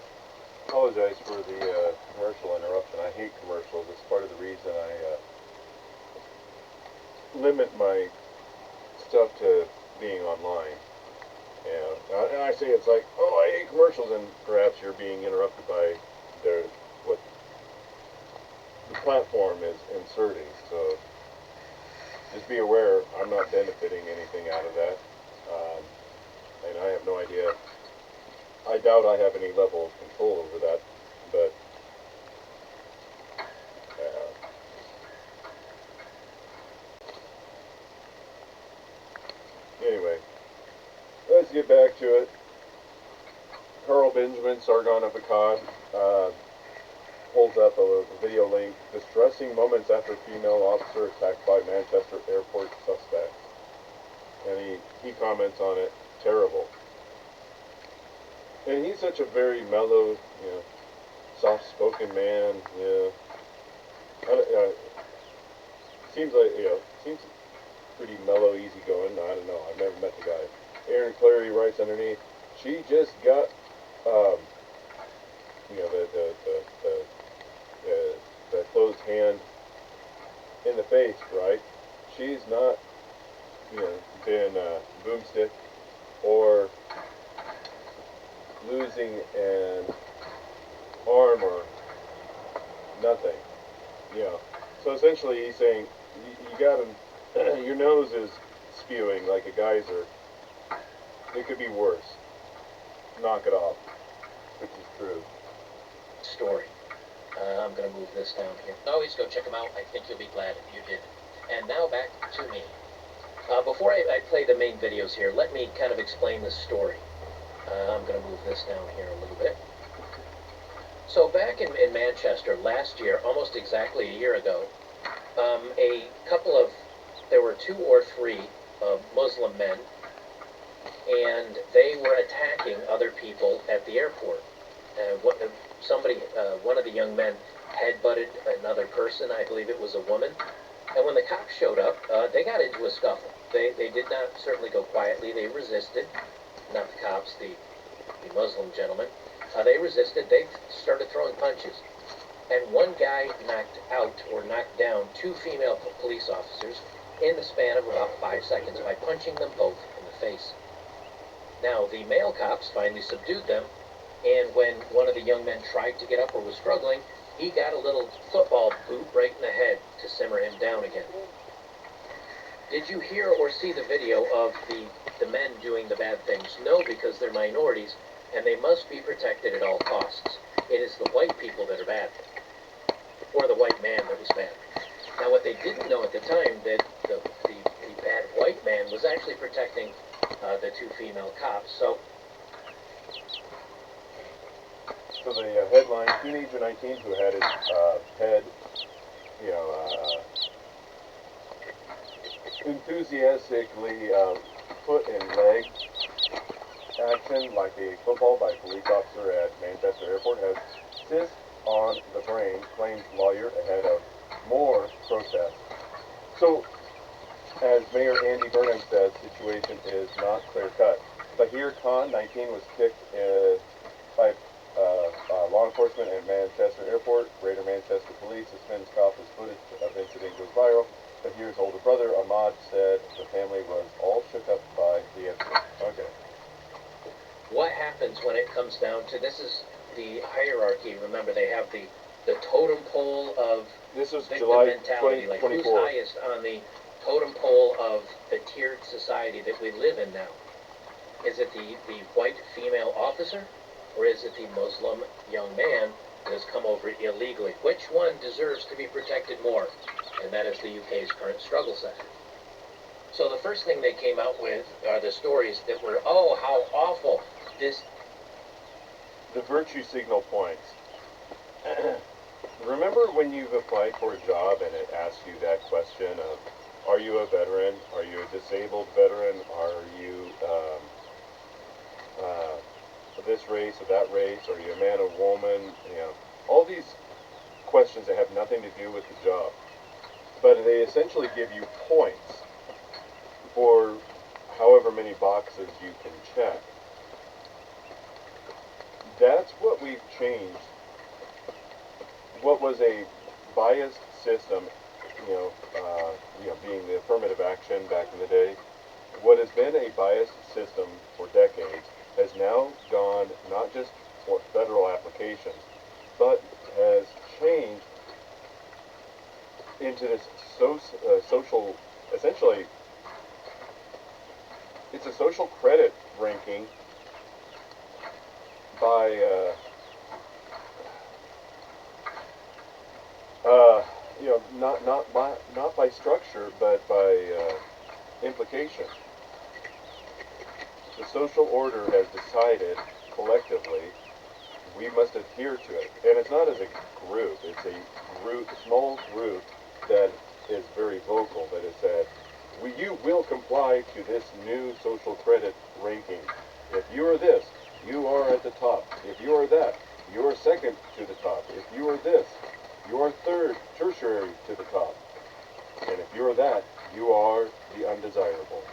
Apologize for the commercial interruption. I hate commercials. It's part of the reason I limit my stuff to being online. And I say it's like, oh, I hate commercials, and perhaps you're being interrupted by what the platform is inserting. So just be aware, I'm not benefiting anything out of that. And I have no idea. I doubt I have any level of control over that, but anyway, let's get back to it. Carl Benjamin, Sargon of Akkad, holds up a video link. Distressing moments after female officer attacked by Manchester airport suspect. And he comments on it, terrible. And he's such a very mellow, soft-spoken man. Seems like, seems pretty mellow, easygoing. I don't know. I've never met the guy. Aaron Clary writes underneath, she just got, the closed hand in the face, right? She's not, been boomstick or losing an arm or nothing. So essentially he's saying, you got him, your nose is spewing like a geyser. It could be worse. Knock it off, which is true. Story. I'm going to move this down here. Always go check them out. I think you'll be glad if you did. And now back to me. Before I play the main videos here, let me kind of explain the story. I'm going to move this down here a little bit. So back in Manchester last year, almost exactly a year ago, there were 2 or 3 Muslim men, and they were attacking other people at the airport. One of the young men headbutted another person. I believe it was a woman. And when the cops showed up, they got into a scuffle. They did not certainly go quietly. They resisted. Not the cops, the Muslim gentlemen. They resisted. They started throwing punches. And one guy knocked down 2 female police officers in the span of about 5 seconds by punching them both in the face. Now, the male cops finally subdued them, and when one of the young men tried to get up or was struggling, he got a little football boot right in the head to simmer him down again. Did you hear or see the video of the men doing the bad things? No, because they're minorities, and they must be protected at all costs. It is the white people that are bad, or the white man that was bad. Now, what they didn't know at the time, that the bad white man was actually protecting the 2 female cops. So the headline, teenager 19 who had his head, enthusiastically foot and leg action, like a football by a police officer at Manchester Airport, has cysts on the brain, claims lawyer ahead of more protests. So, as Mayor Andy Burnham says, situation is not clear-cut. Bahir Khan, 19, was kicked by law enforcement at Manchester Airport. Greater Manchester Police suspends cop as footage of incident goes viral. Bahir's older brother, Ahmad, said the family was all shook up by the incident. Okay. What happens when it comes down to, this is the hierarchy, remember they have the totem pole of This was victim July mentality, like who's 2024. highest on the totem pole of the tiered society that we live in now? Is it the white female officer, or is it the Muslim young man that has come over illegally? Which one deserves to be protected more? And that is the UK's current struggle session. So the first thing they came out with are the stories that were, oh, how awful this. The virtue signal points. Remember when you've applied for a job and it asks you that question of, are you a veteran? Are you a disabled veteran? Are you this race or that race? Are you a man or woman? You know, all these questions that have nothing to do with the job. But they essentially give you points for however many boxes you can check. That's what we've changed. What was a biased system, being the affirmative action back in the day, what has been a biased system for decades has now gone not just for federal applications, but has changed into this social, essentially, it's a social credit ranking by, not by structure, but by implication. The social order has decided collectively we must adhere to it, and it's not as a group. It's a small group that is very vocal. That has said, you will comply to this new social credit ranking. If you are this, you are at the top. If you are that, you are second to the top. If you are this, you are third, tertiary to the top. And if you are that, you are the undesirable.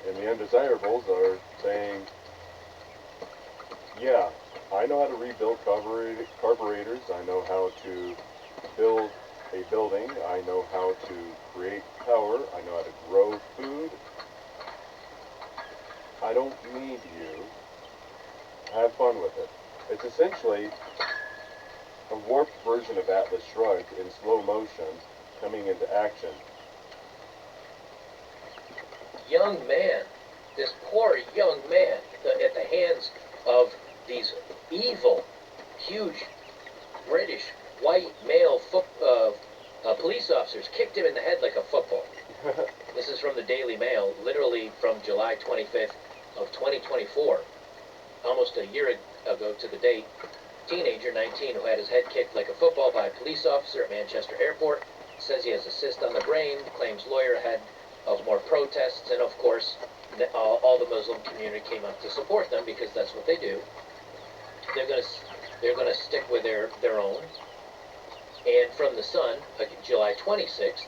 And the undesirables are saying, yeah, I know how to rebuild carburetors. I know how to build a building. I know how to create power. I know how to grow food. I don't need you. Have fun with it. It's essentially a warped version of Atlas Shrugged in slow motion coming into action. Young man, this poor young man, at the hands of these evil, huge, British, white, male police officers, kicked him in the head like a football. This is from the Daily Mail, literally from July 25th of 2024, almost a year ago to the date. Teenager, 19, who had his head kicked like a football by a police officer at Manchester Airport, says he has a cyst on the brain, claims lawyer ahead of more protests, and of course, all the Muslim community came up to support them because that's what they do. They're gonna stick with their own. And from the Sun, July 26th,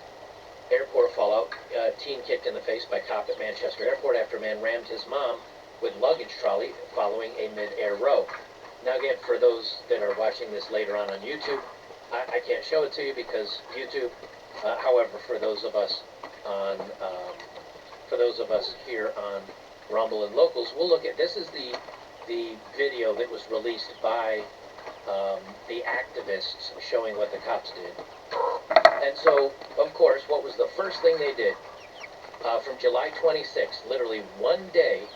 airport fallout, teen kicked in the face by cop at Manchester Airport after a man rammed his mom with luggage trolley following a mid-air row. Now again, for those that are watching this later on YouTube, I can't show it to you because YouTube. However, for those of us here on Rumble and Locals, we'll look at, this is the video that was released by the activists showing what the cops did. And so, of course, what was the first thing they did? From July 26th, literally one day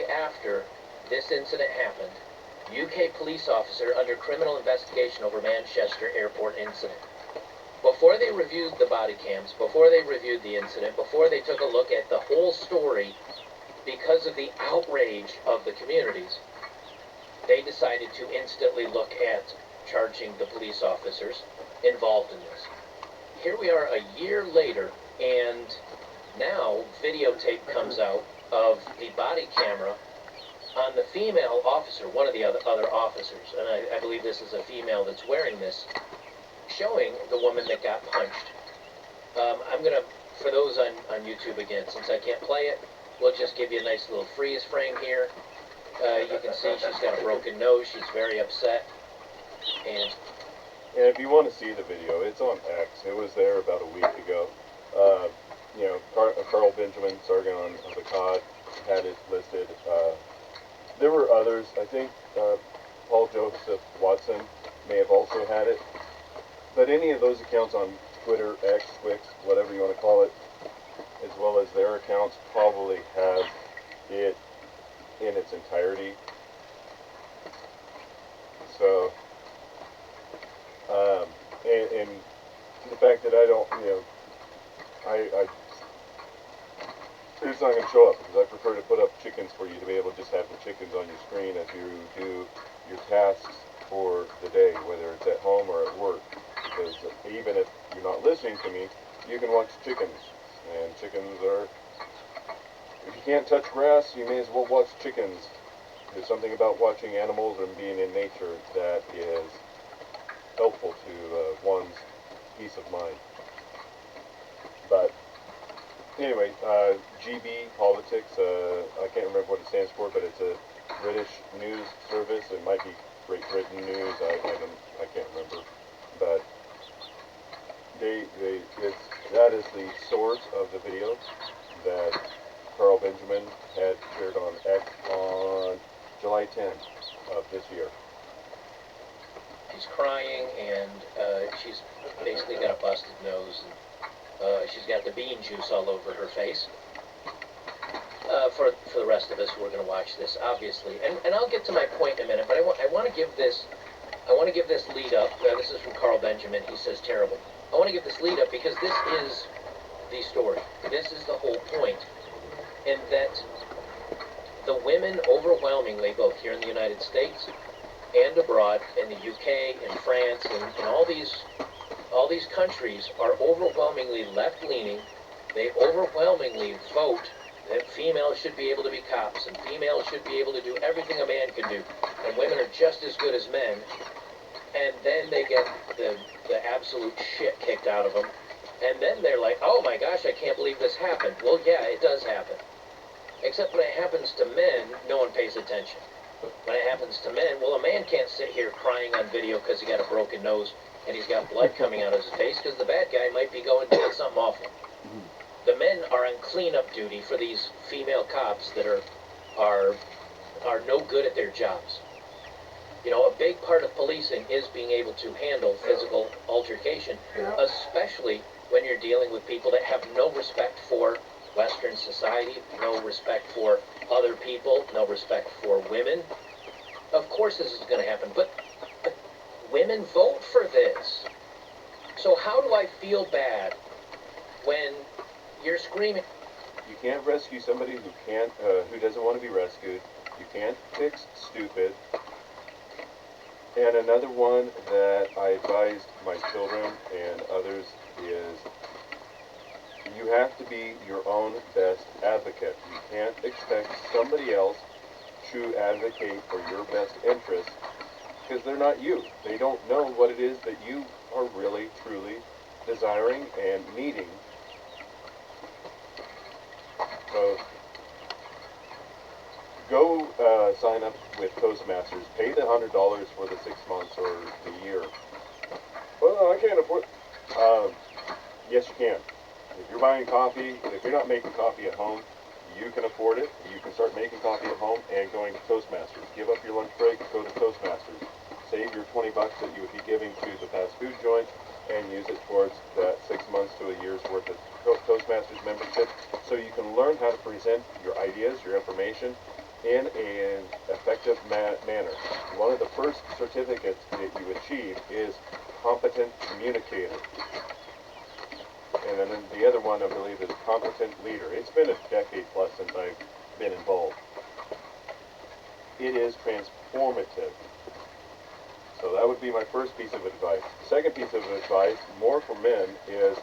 after this incident happened, UK police officer under criminal investigation over Manchester Airport incident. Before they reviewed the body cams, before they reviewed the incident, before they took a look at the whole story, because of the outrage of the communities, they decided to instantly look at charging the police officers involved in this. Here we are a year later, and now videotape comes out of the body camera on the female officer, one of the other officers, and I believe this is a female that's wearing this, showing the woman that got punched. I'm going to, for those on YouTube again, since I can't play it, we'll just give you a nice little freeze frame here. You can see she's got a broken nose. She's very upset. And if you want to see the video, it's on X. It was there about a week ago. You know, Carl Benjamin, Sergeant on the COD, had it listed. There were others. I think Paul Joseph Watson may have also had it. But any of those accounts on Twitter, X, Twix, whatever you want to call it, as well as their accounts, probably have it in its entirety. So, and the fact that I don't, you know, it's not going to show up because I prefer to put up chickens for you to be able to just have the chickens on your screen as you do your tasks for the day, whether it's at home or at work. Because even if you're not listening to me, you can watch chickens. And chickens are, if you can't touch grass, you may as well watch chickens. There's something about watching animals and being in nature that is helpful to one's peace of mind. But anyway, GB Politics, I can't remember what it stands for, but it's a British news service. It might be Great Britain News, I can't remember. But that is the source of the video that Carl Benjamin had shared on X on July 10th of this year. she's crying, and she's basically got a busted nose, and she's got the bean juice all over her face. For the rest of us who are going to watch this, obviously, and I'll get to my point in a minute, but I want to give this lead up. This is from Carl Benjamin. He says terrible. I want to give this lead up because this is the story. This is the whole point, in that the women overwhelmingly, both here in the United States and abroad, in the UK, in France, and all these countries, are overwhelmingly left-leaning. They overwhelmingly vote that females should be able to be cops, and females should be able to do everything a man can do, and women are just as good as men. And then they get the absolute shit kicked out of them, and then they're like, oh my gosh, I can't believe this happened. Well, yeah, it does happen. Except when it happens to men, no one pays attention. When it happens to men, well, a man can't sit here crying on video because he got a broken nose and he's got blood coming out of his face, because the bad guy might be going doing something awful. The men are on cleanup duty for these female cops that are no good at their jobs. You know, a big part of policing is being able to handle physical altercation, especially when you're dealing with people that have no respect for Western society, no respect for other people, no respect for women. Of course this is going to happen, but women vote for this. So how do I feel bad when you're screaming? You can't rescue somebody who doesn't want to be rescued. You can't fix stupid. And another one that I advised my children and others is you have to be your own best advocate. You can't expect somebody else to advocate for your best interests because they're not you. They don't know what it is that you are really, truly desiring and needing. So go sign up with Toastmasters. Pay the $100 for the 6 months or the year. Well, I can't afford. Yes, you can. If you're buying coffee, if you're not making coffee at home, you can afford it. You can start making coffee at home and going to Toastmasters. Give up your lunch break, go to Toastmasters. Save your $20 that you would be giving to the fast food joint and use it towards that 6 months to a year's worth of Toastmasters membership, so you can learn how to present your ideas, your information, in an effective manner. One of the first certificates that you achieve is competent communicator. And then the other one, I believe, is competent leader. It's been a decade plus since I've been involved. It is transformative. So that would be my first piece of advice. Second piece of advice, more for men, is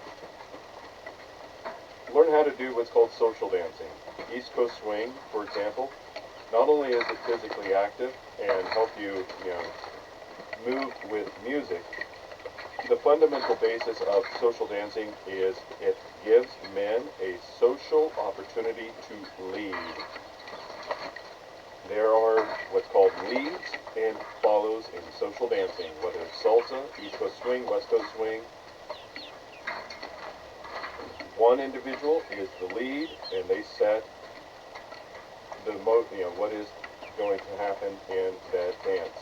learn learn how to do what's called social dancing. East Coast swing, for example, not only is it physically active and help you, move with music, the fundamental basis of social dancing is it gives men a social opportunity to lead. There are what's called leads and follows in social dancing, whether it's salsa, East Coast swing, West Coast swing. One individual is the lead, and they set what is going to happen in that dance.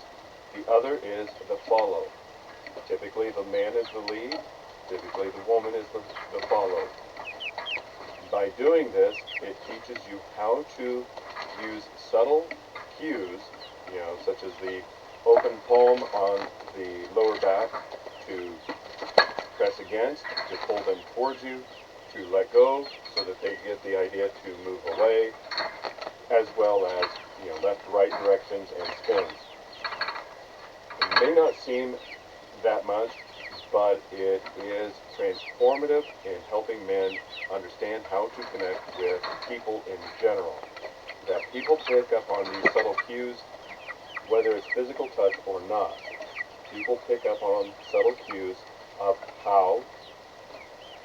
The other is the follow. Typically, the man is the lead. Typically, the woman is the follow. By doing this, it teaches you how to use subtle cues, such as the open palm on the lower back to press against, to pull them towards you, to let go so that they get the idea to move away, as well as left, right directions and spins. It may not seem that much, but it is transformative in helping men understand how to connect with people in general. That people pick up on these subtle cues, whether it's physical touch or not. People pick up on subtle cues of how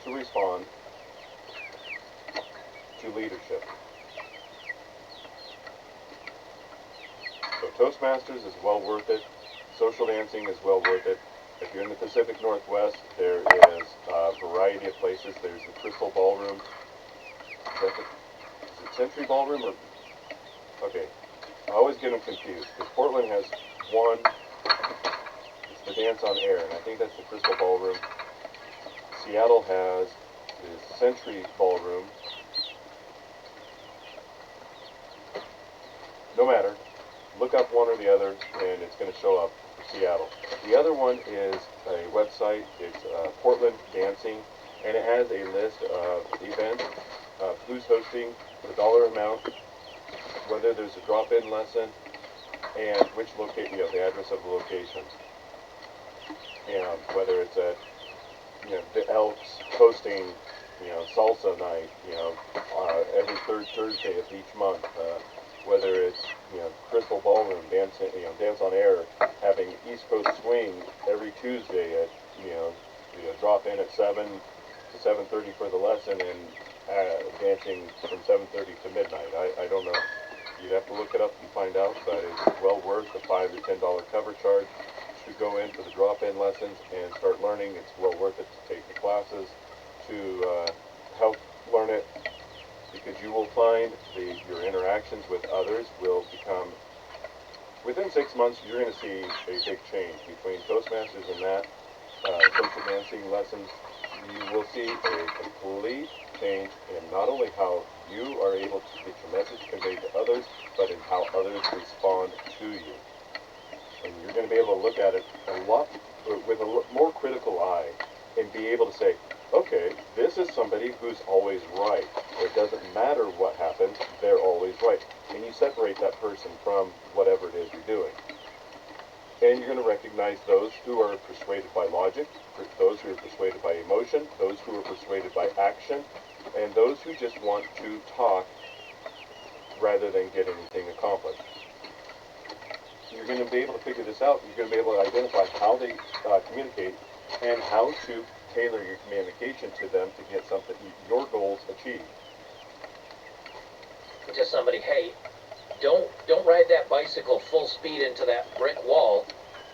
to respond to leadership. So Toastmasters is well worth it. Social dancing is well worth it. If you're in the Pacific Northwest, there is a variety of places. There's the Crystal Ballroom. Is it Century Ballroom or? Okay, I always get them confused because Portland has one. It's the Dance on Air, and I think that's the Crystal Ballroom. Seattle has the Century Ballroom. No matter. Look up one or the other, and it's going to show up for Seattle. The other one is a website. It's Portland Dancing, and it has a list of events, who's hosting, the dollar amount, whether there's a drop-in lesson, and which location, the address of the location, and whether it's at, the Elks hosting, salsa night, every third Thursday of each month. Whether it's Crystal Ballroom, Dance on Air, having East Coast Swing every Tuesday at drop in at 7 to 7:30 for the lesson and dancing from 7:30 to midnight. I don't know. You'd have to look it up and find out, but it's well worth the $5 to $10 cover charge to go in for the drop-in lessons and start learning. It's well worth it to take the classes to help learn it, because you will find your interactions with others will become, within 6 months, you're going to see a big change between Toastmasters and that social dancing lessons. You will see a complete change in not only how you are able to get your message conveyed to others, but in how others respond to you. And you're going to be able to look at it with a more critical eye and be able to say, okay, this is somebody who's always right. It doesn't matter what happens, they're always right. And you separate that person from whatever it is you're doing. And you're going to recognize those who are persuaded by logic, those who are persuaded by emotion, those who are persuaded by action, and those who just want to talk rather than get anything accomplished. You're going to be able to figure this out. You're going to be able to identify how they communicate and how to tailor your communication to them to get your goals achieved. To somebody, hey, don't ride that bicycle full speed into that brick wall.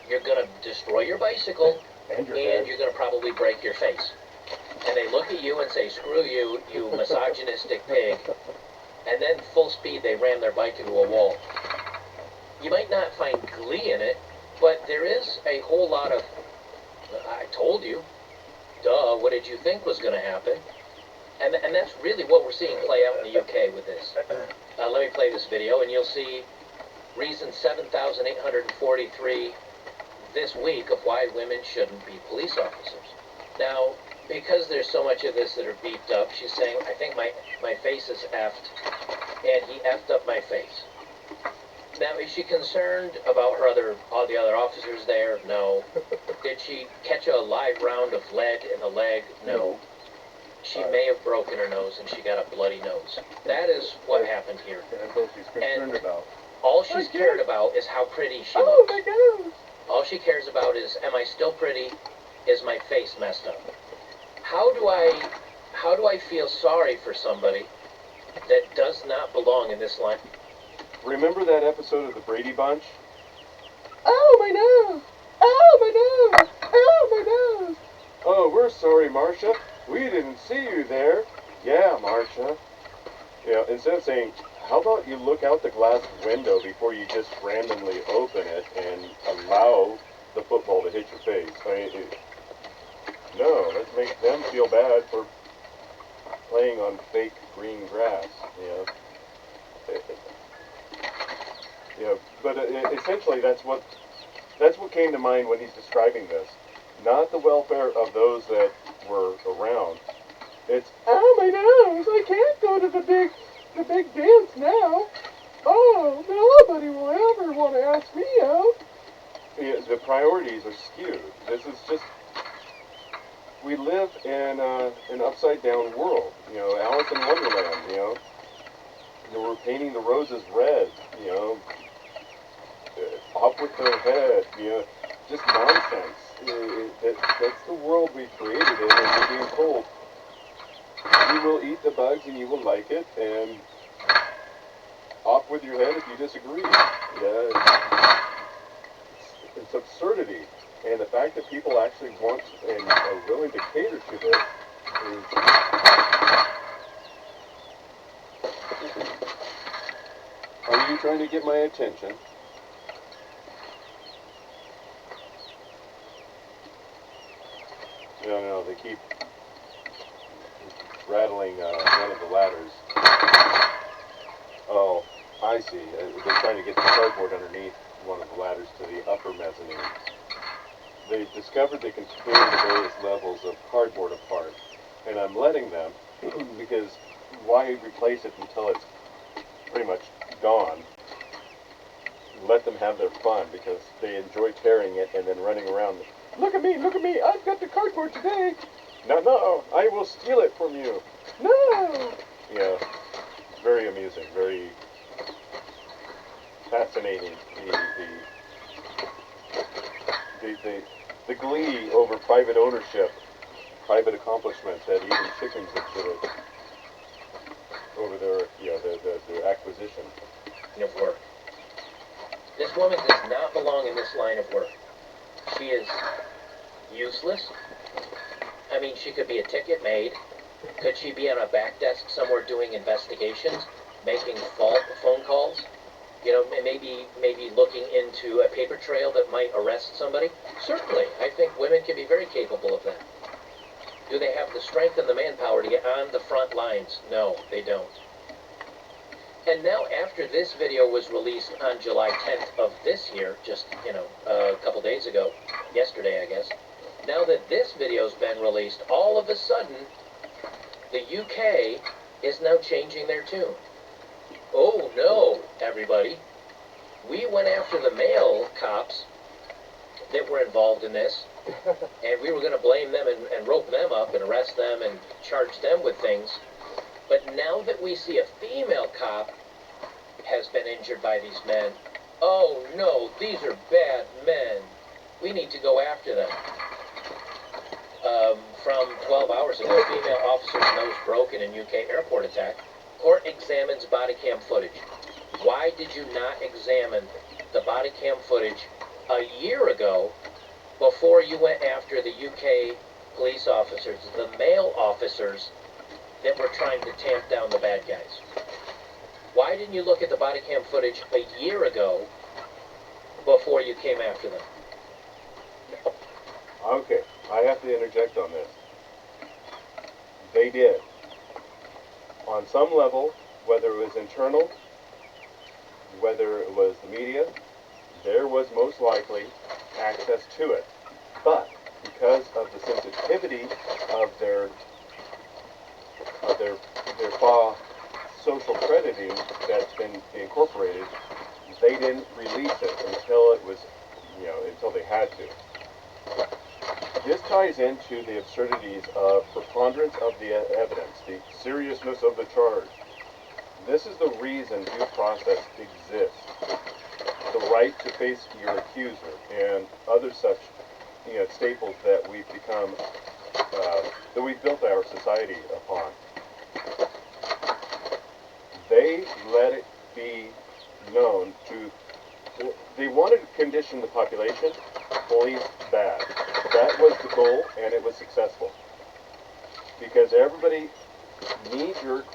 You're going to destroy your bicycle, and you're going to probably break your face. And they look at you and say, screw you, you misogynistic pig. And then full speed they ram their bike into a wall. You might not find glee in it, but there is a whole lot of, I told you, duh, what did you think was going to happen? And that's really what we're seeing play out in the UK with this. Let me play this video, and you'll see reason 7,843 this week of why women shouldn't be police officers. Now, because there's so much of this that are beeped up, she's saying, I think my face is effed, and he effed up my face. Now, is she concerned about all the other officers there? No. Did she catch a live round of lead in the leg? No. she may have broken her nose and she got a bloody nose. That is what happened here. That's all she's concerned about. All she's cared about is how pretty she looks. Oh my gosh! All she cares about is, am I still pretty? Is my face messed up? How do I feel sorry for somebody that does not belong in this line? Remember that episode of the Brady Bunch? Oh my nose! Oh my nose! Oh my nose! Oh, we're sorry, Marcia. We didn't see you there. Yeah, Marcia. You know, instead of saying, how about you look out the glass window before you just randomly open it and allow the football to hit your face? I mean, no, let's make them feel bad for playing on fake green grass, you know. Yeah, but essentially that's what came to mind when he's describing this. Not the welfare of those that were around. It's, oh my nose, I can't go to the big dance now. Oh, nobody will ever want to ask me out. Yeah, the priorities are skewed. This is just, we live in an upside down world. You know, Alice in Wonderland, you know. We're painting the roses red, you know. Up with their head, you know. Just nonsense. That's the world we created in, and we're being told, you will eat the bugs and you will like it, and off with your head if you disagree. Yeah, it's absurdity, and the fact that people actually want and are willing to cater to this is... Are you trying to get my attention? No, they keep rattling one of the ladders. Oh, I see. They're trying to get the cardboard underneath one of the ladders to the upper mezzanine. They've discovered they can clear the various levels of cardboard apart, and I'm letting them, because why replace it until it's pretty much gone? Let them have their fun, because they enjoy tearing it and then running around. Look at me, I've got the cardboard today. No, I will steal it from you. No! Yeah, very amusing, very fascinating. The glee over private ownership, private accomplishment that even chickens exhibit over their acquisition. Of work. This woman does not belong in this line of work. She is useless. I mean, she could be a ticket maid. Could she be on a back desk somewhere doing investigations, making phone calls? You know, maybe looking into a paper trail that might arrest somebody? Certainly. I think women can be very capable of that. Do they have the strength and the manpower to get on the front lines? No, they don't. And now, after this video was released on July 10th of this year, just, a couple days ago, yesterday, I guess, now that this video's been released, all of a sudden, the UK is now changing their tune. Oh no, everybody. We went after the male cops that were involved in this, and we were going to blame them and rope them up and arrest them and charge them with things. But now that we see a female cop has been injured by these men, oh no, these are bad men. We need to go after them. From 12 hours ago, female officer's nose broken in UK airport attack. Court examines body cam footage. Why did you not examine the body cam footage a year ago before you went after the UK police officers, the male officers that were trying to tamp down the bad guys? Why didn't you look at the body cam footage a year ago before you came after them? Okay, I have to interject on this. They did. On some level, whether it was internal, whether it was the media, there was most likely access to it. But because of the sensitivity of their FA social crediting that's been incorporated, they didn't release it until it was, until they had to. This ties into the absurdities of preponderance of the evidence, the seriousness of the charge. This is the reason due process exists. The right to face your accuser and other such staples that we've become, that we've built our society upon. They let it be known to, they wanted to condition the population, police bad. That was the goal, and it was successful. Because everybody knee-jerk,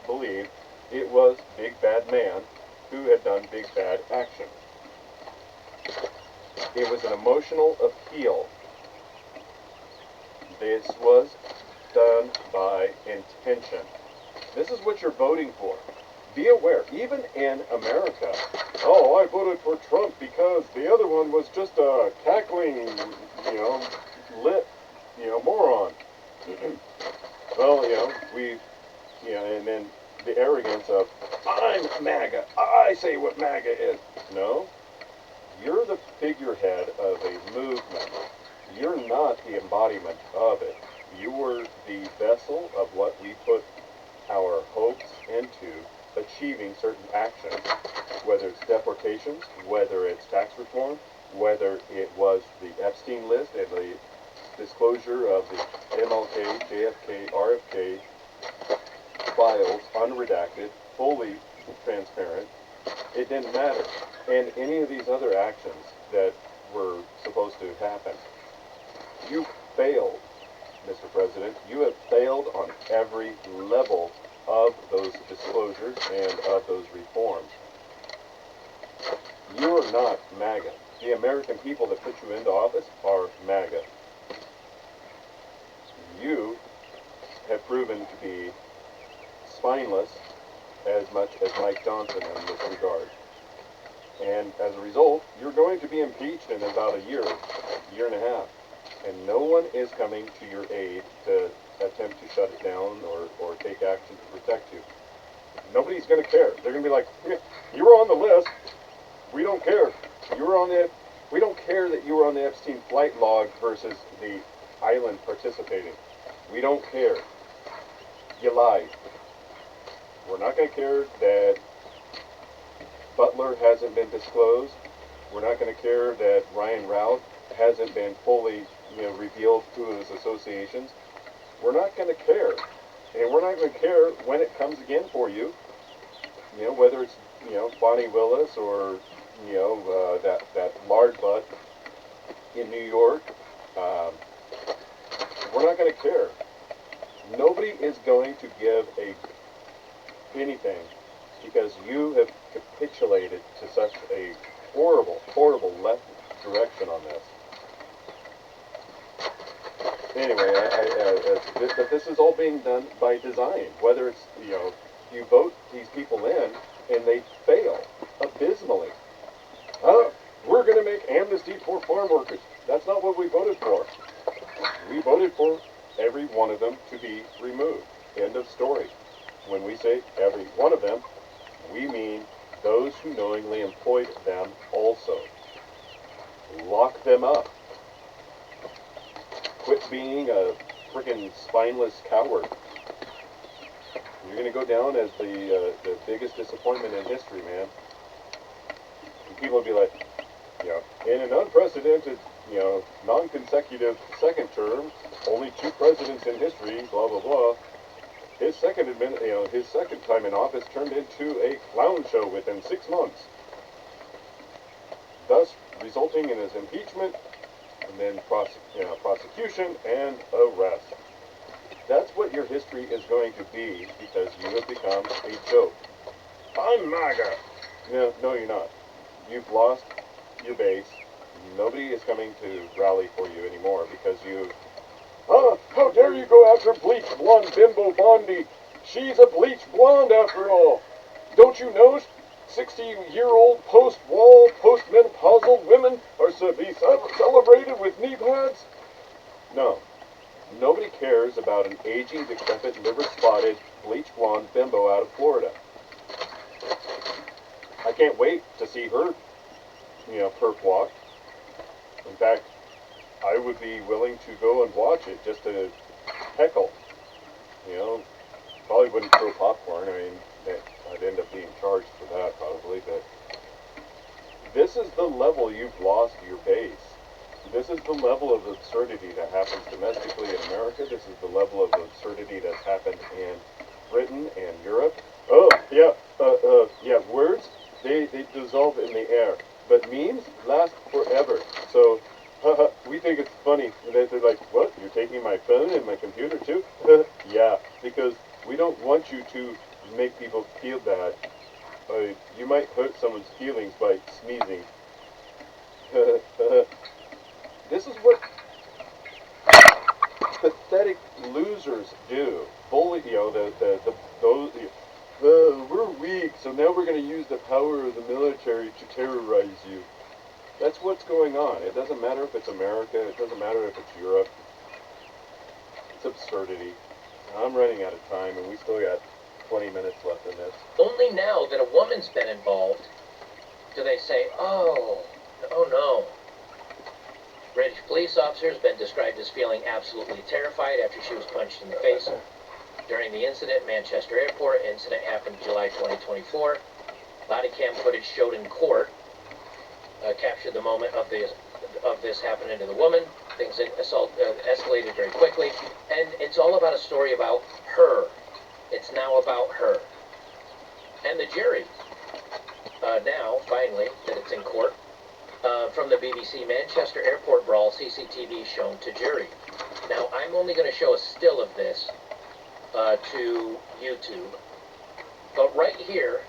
believed it was Big Bad Man who had done big bad action. It was an emotional appeal. This was done by intention. This is what you're voting for. Be aware, even in America, oh, I voted for Trump because the other one was just a cackling, lit, moron. Well, and then the arrogance of, I'm MAGA, I say what MAGA is. No, you're the figurehead of a movement. You're not the embodiment of it. You were the vessel of what we put our hopes into achieving certain actions, whether it's deportations, whether it's tax reform, whether it was the Epstein list and the disclosure of the MLK, JFK, RFK files, unredacted, fully transparent. It didn't matter. And any of these other actions that were supposed to happen. You failed, Mr. President. You have failed on every level of those disclosures and of those reforms. You are not MAGA. The American people that put you into office are MAGA. You have proven to be spineless as much as Mike Johnson in this regard. And as a result, you're going to be impeached in about a year and a half. And no one is coming to your aid to attempt to shut it down or take action to protect you. Nobody's going to care. They're going to be like, you were on the list. We don't care. We don't care that you were on the Epstein flight log versus the island participating. We don't care. You lied. We're not going to care that Butler hasn't been disclosed. We're not going to care that Ryan Routh hasn't been fully revealed to his associations. We're not going to care. And we're not going to care when it comes again for you. Whether it's, Bonnie Willis or, that lard butt in New York. We're not going to care. Nobody is going to give anything because you have capitulated to such a horrible, horrible left direction on this. Anyway, but this is all being done by design. Whether it's, you vote these people in and they fail abysmally. We're going to make amnesty for farm workers. That's not what we voted for. We voted for every one of them to be removed. End of story. When we say every one of them, we mean those who knowingly employed them also. Lock them up. Quit being a friggin' spineless coward. You're going to go down as the biggest disappointment in history, man. And people will be like, in an unprecedented, non-consecutive second term, only 2 presidents in history, blah, blah, blah. His second time in office turned into a clown show within 6 months, thus resulting in his impeachment and then prosecution and arrest. That's what your history is going to be because you have become a joke. I'm MAGA. No, you're not. You've lost your base. Nobody is coming to rally for you anymore because you... how dare you go after bleached blonde bimbo Bondi? She's a bleached blonde after all. Don't you know 60-year-old post-wall, post-menopausal women are to be celebrated with knee pads? No. Nobody cares about an aging, decrepit, liver-spotted, bleached blonde bimbo out of Florida. I can't wait to see her, perp walk. In fact, I would be willing to go and watch it just to heckle. You know, probably wouldn't throw popcorn. I mean, I'd end up being charged for that probably, but this is the level you've lost your base. This is the level of absurdity that happens domestically in America. This is the level of absurdity that's happened in Britain and Europe. Oh, yeah, yeah, words, they dissolve in the air, but memes last forever. So, we think it's funny. They're like, what, you're taking my phone and my computer too? Yeah, because we don't want you to make people feel bad. You might hurt someone's feelings by sneezing. This is what pathetic losers do. Bully, you know, those. We're weak, so now we're going to use the power of the military to terrorize you. That's what's going on. It doesn't matter if it's America. It doesn't matter if it's Europe. It's absurdity. I'm running out of time, and we still got 20 minutes left in this. Only now that a woman's been involved do they say, oh no. British police officer has been described as feeling absolutely terrified after she was punched in the face. During the incident, Manchester Airport incident happened July 2024. Body cam footage showed in court captured the moment of this happening to the woman. Things escalated very quickly, and it's all about a story about her. It's now about her. And the jury, now, finally, that it's in court, from the BBC, Manchester Airport brawl CCTV shown to jury. Now, I'm only going to show a still of this to YouTube, but right here,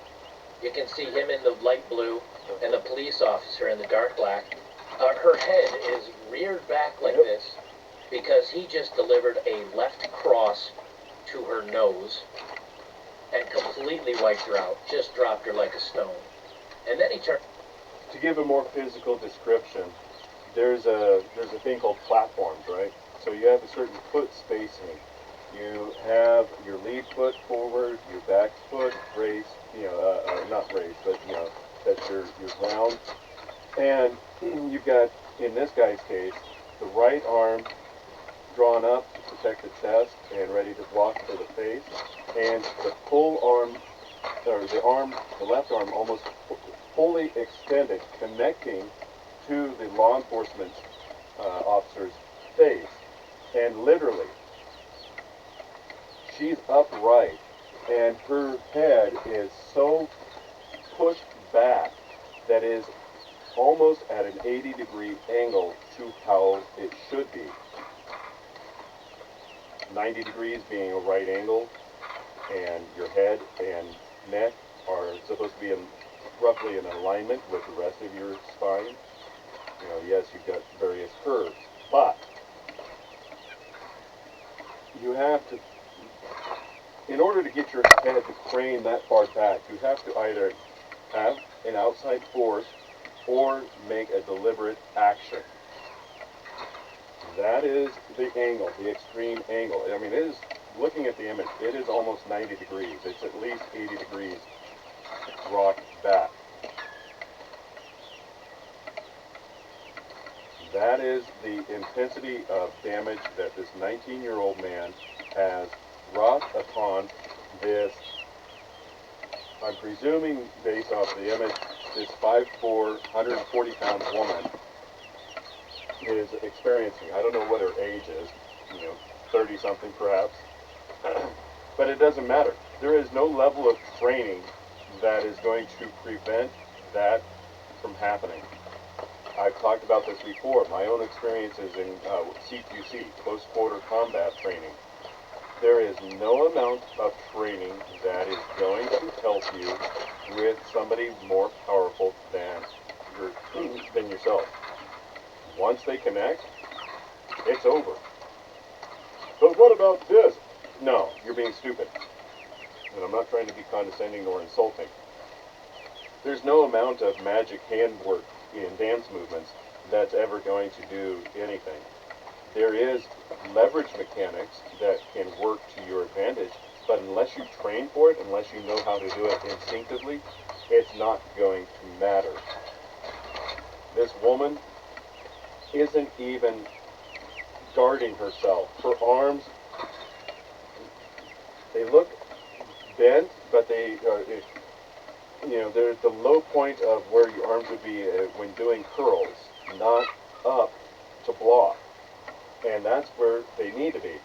you can see him in the light blue and the police officer in the dark black. Her head is reared back like this because he just delivered a left cross to her nose and completely wiped her out, just dropped her like a stone. And then he turned. To give a more physical description, there's a thing called platforms, right? So you have a certain foot spacing. You have your lead foot forward, your back foot raised, not raised, but that's your ground. And you've got, in this guy's case, the right arm drawn up to protect the chest and ready to block for the face, and the full arm, or the left arm almost fully extended, connecting to the law enforcement officer's face. And literally, she's upright, and her head is so pushed back that is almost at an 80-degree angle to how it should be. 90 degrees being a right angle, and your head and neck are supposed to be roughly in alignment with the rest of your spine. Yes, you've got various curves, but you have to, in order to get your head to crane that far back, you have to either have an outside force or make a deliberate action. That is the angle, the extreme angle. I mean, it is, looking at the image, it is almost 90 degrees. It's at least 80 degrees rocked back. That is the intensity of damage that this 19-year-old man has wrought upon this, I'm presuming, based off the image, this 5'4", 140-pound woman is experiencing. I don't know what her age is, 30-something perhaps, but it doesn't matter. There is no level of training that is going to prevent that from happening. I've talked about this before, my own experiences in CQC, close quarter combat training. There is no amount of training that is going to help you with somebody more powerful than yourself. Once they connect, it's over. But what about this? No, you're being stupid. And I'm not trying to be condescending or insulting. There's no amount of magic handwork in dance movements that's ever going to do anything. There is leverage mechanics that can work to your advantage, but unless you train for it, unless you know how to do it instinctively, it's not going to matter. This woman isn't even guarding herself. Her arms, they look bent, but there's the low point of where your arms would be when doing curls, not up to block. And that's where they need to be.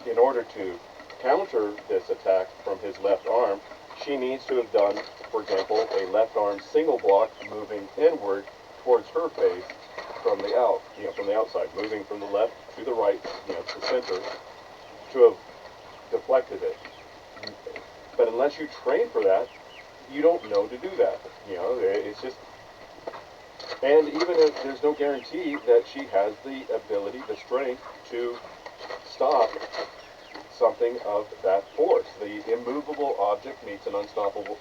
In order to counter this attack from his left arm, she needs to have done, for example, a left arm single block moving inward towards her face from the outside, moving from the left to the right, to center, to have deflected it. But unless you train for that, you don't know to do that. It's just, and even if there's no guarantee that she has the ability, the strength to stop something of that force. The immovable object meets an unstoppable,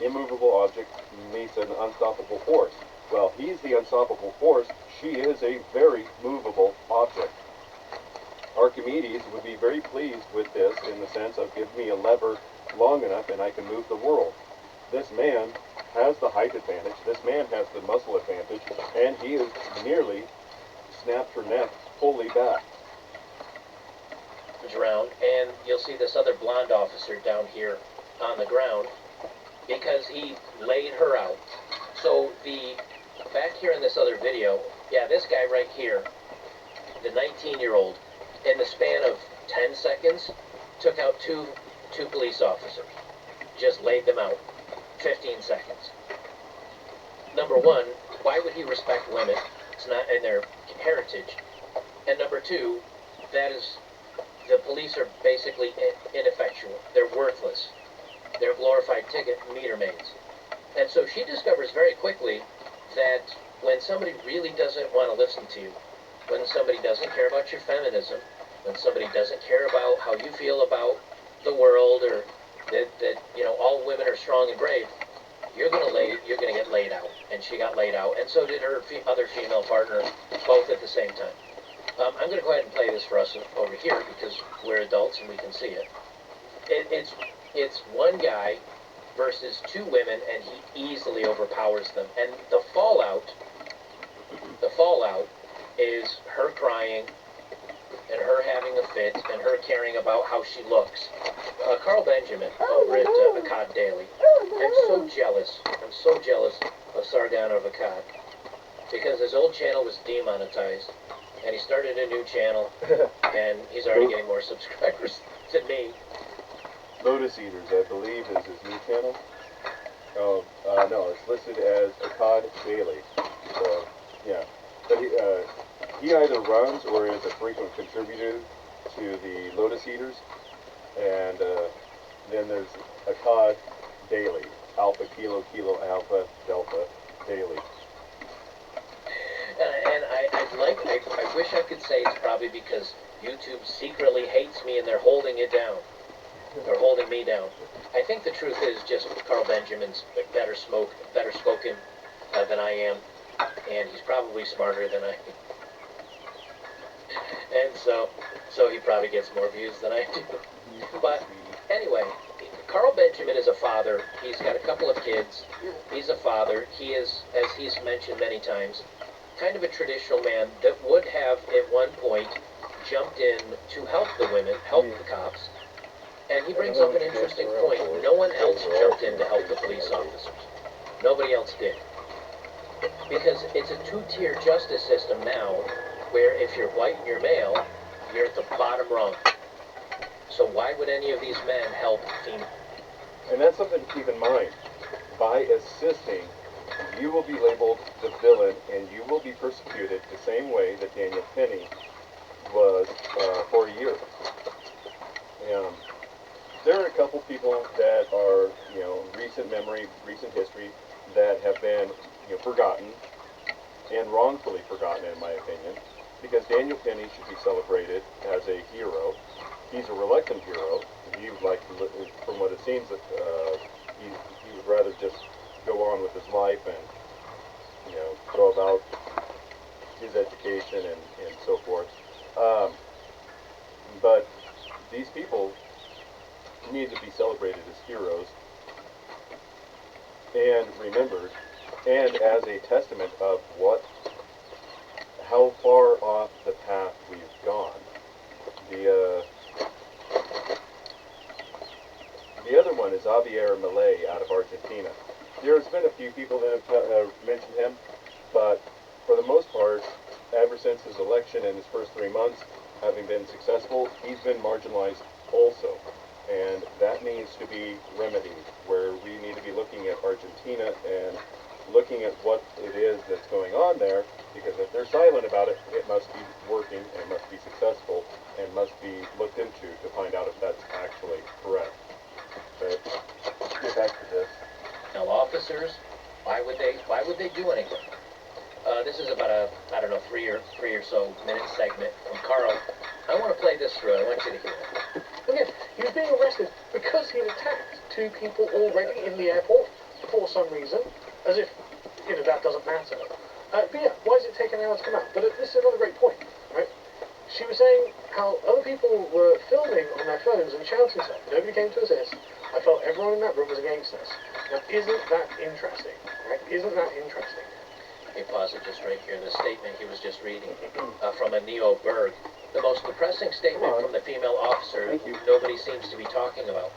immovable object meets an unstoppable force. Well, he's the unstoppable force. She is a very movable object. Archimedes would be very pleased with this in the sense of give me a lever long enough and I can move the world. This man has the height advantage. This man has the muscle advantage, and he has nearly snapped her neck fully back. Around, and you'll see this other blonde officer down here on the ground because he laid her out. So back here in this other video, this guy right here, the 19-year-old, in the span of 10 seconds, took out two police officers. Just laid them out. 15 seconds. Number one, why would he respect women? It's not in their heritage. And number two, the police are basically ineffectual. They're worthless. They're glorified ticket meter maids. And so she discovers very quickly that when somebody really doesn't want to listen to you, when somebody doesn't care about your feminism, when somebody doesn't care about how you feel about the world, or that all women are strong and brave, you're gonna get laid out. And she got laid out, and so did her other female partner, both at the same time. I'm going to go ahead and play this for us over here because we're adults and we can see it. It's one guy versus two women, and he easily overpowers them. And the fallout is her crying and her having a fit and her caring about how she looks. Carl Benjamin over at Akkad Daily. I'm so jealous of Sargon of Akkad because his old channel was demonetized. And he started a new channel, and he's already getting more subscribers than me. Lotus Eaters, I believe, is his new channel. Oh, no, it's listed as Akkad Daily. So, yeah. But he either runs or is a frequent contributor to the Lotus Eaters. And then there's Akkad Daily. Alpha, Kilo, Kilo, Alpha, Delta, Daily. And I wish I could say it's probably because YouTube secretly hates me and they're holding it down. They're holding me down. I think the truth is just Carl Benjamin's better spoken than I am, and he's probably smarter than I am. And so he probably gets more views than I do. But anyway, Carl Benjamin is a father. He's got a couple of kids. He's a father. He is, as he's mentioned many times, kind of a traditional man that would have at one point jumped in to help the women, help the cops. And he brings up an interesting point. No one else jumped in to help the police officers. Nobody else did. Because it's a two-tier justice system now, where if you're white and you're male, you're at the bottom rung. So why would any of these men help female? And that's something to keep in mind. By assisting, you will be labeled the villain, and you will be persecuted the same way that Daniel Penny was for a year. There are a couple people that are, recent memory, recent history, that have been, forgotten, and wrongfully forgotten, in my opinion, because Daniel Penny should be celebrated as a hero. He's a reluctant hero. He would like to, from what it seems, that he would rather just go on with his life and, go about his education and so forth. But these people need to be celebrated as heroes and remembered, and as a testament of how far off the path we've gone. The the other one is Javier Milei out of Argentina. There's been a few people that have mentioned him, but for the most part, ever since his election in his first 3 months, having been successful, he's been marginalized also. And that needs to be remedied, where we need to be looking at Argentina and looking at what it is that's going on there, because if they're silent about it, it must be working and must be successful and must be looked into to find out if that's actually correct. But let's get back to this. Now, officers, why would they do anything? This is about a, I don't know, three or so minute segment from Carl. I want to play this through. I want you to hear it. Again, he was being arrested because he'd attacked two people already in the airport for some reason, as if, that doesn't matter. But yeah, why is it taking an hour to come out? But this is another great point, right? She was saying how other people were filming on their phones and shouting stuff. Nobody came to assist. I felt everyone in that room was against us. Now, isn't that interesting, right? Isn't that interesting? Hey, pause it just right here. The statement he was just reading from a Neo Berg. The most depressing statement from the female officer nobody seems to be talking about.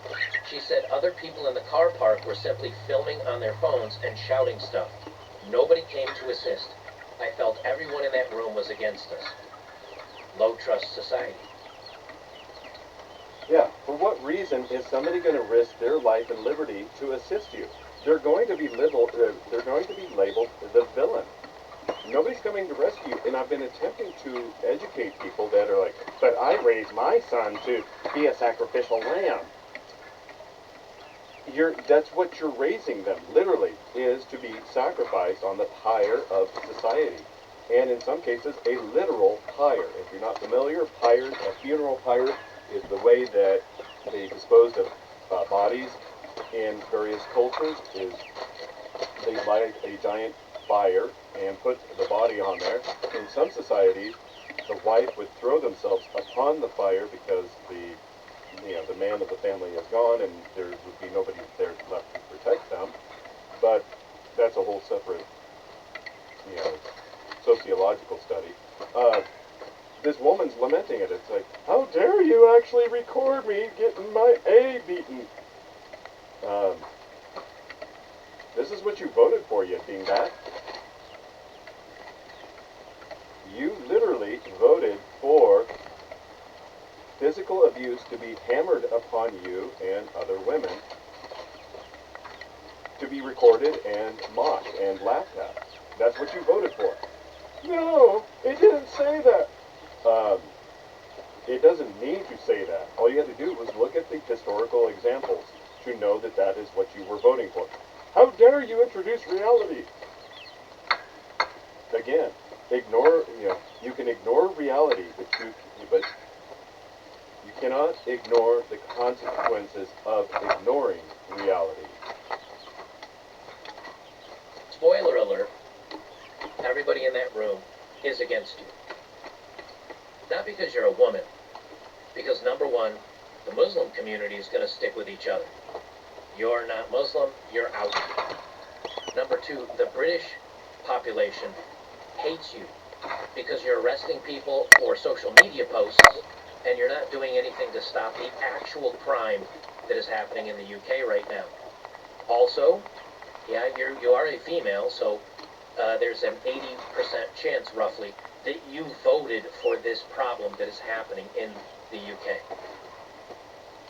She said other people in the car park were simply filming on their phones and shouting stuff. Nobody came to assist. I felt everyone in that room was against us. Low trust society. Yeah, for what reason is somebody going to risk their life and liberty to assist you? They're going to be labeled the villain. Nobody's coming to rescue you, and I've been attempting to educate people that are like, but I raised my son to be a sacrificial lamb. That's what you're raising them, literally, is to be sacrificed on the pyre of society. And in some cases, a literal pyre. If you're not familiar, pyres, a funeral pyre is the way that they disposed of bodies in various cultures. Is they light a giant fire and put the body on there. In some societies, the wife would throw themselves upon the fire because the man of the family is gone and there would be nobody there left to protect them. But that's a whole separate, sociological study. This woman's lamenting it. It's like, how dare you actually record me getting my A beaten? This is what you voted for, you dingbat. You literally voted for physical abuse to be hammered upon you and other women, to be recorded and mocked and laughed at. That's what you voted for. No, it didn't say that. It doesn't need to say that. All you had to do was look at the historical examples to know that that is what you were voting for. How dare you introduce reality? Again, you can ignore reality, but you cannot ignore the consequences of ignoring reality. Spoiler alert, everybody in that room is against you. Not because you're a woman, because number one, the Muslim community is going to stick with each other. You're not Muslim, you're out. Number two, the British population hates you because you're arresting people for social media posts and you're not doing anything to stop the actual crime that is happening in the UK right now. Also, yeah, you are a female, so there's an 80% chance, roughly, that you voted for this problem that is happening in the UK.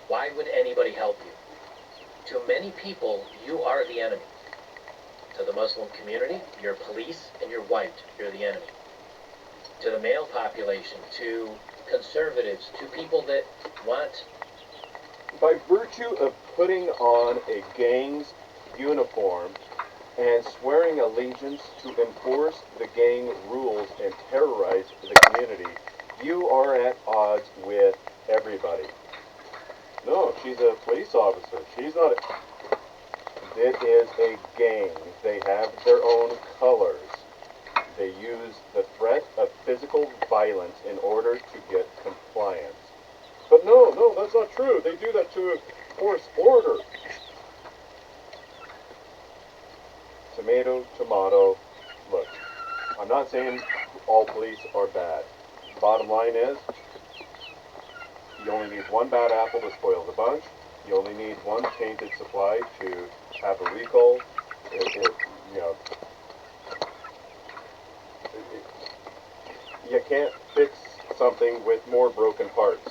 Why would anybody help you? To many people, you are the enemy. To the Muslim community, you're police and you're white. You're the enemy. To the male population, to conservatives, to people that want... By virtue of putting on a gang's uniform and swearing allegiance to enforce the gang rules and terrorize the community, you are at odds with everybody. No, she's a police officer. She's not It is a gang. They have their own colors. They use the threat of physical violence in order to get compliance. But no, that's not true. They do that to enforce order. Tomato. Look, I'm not saying all police are bad. Bottom line is, you only need one bad apple to spoil the bunch. You only need one tainted supply to have a recall. You know, you can't fix something with more broken parts.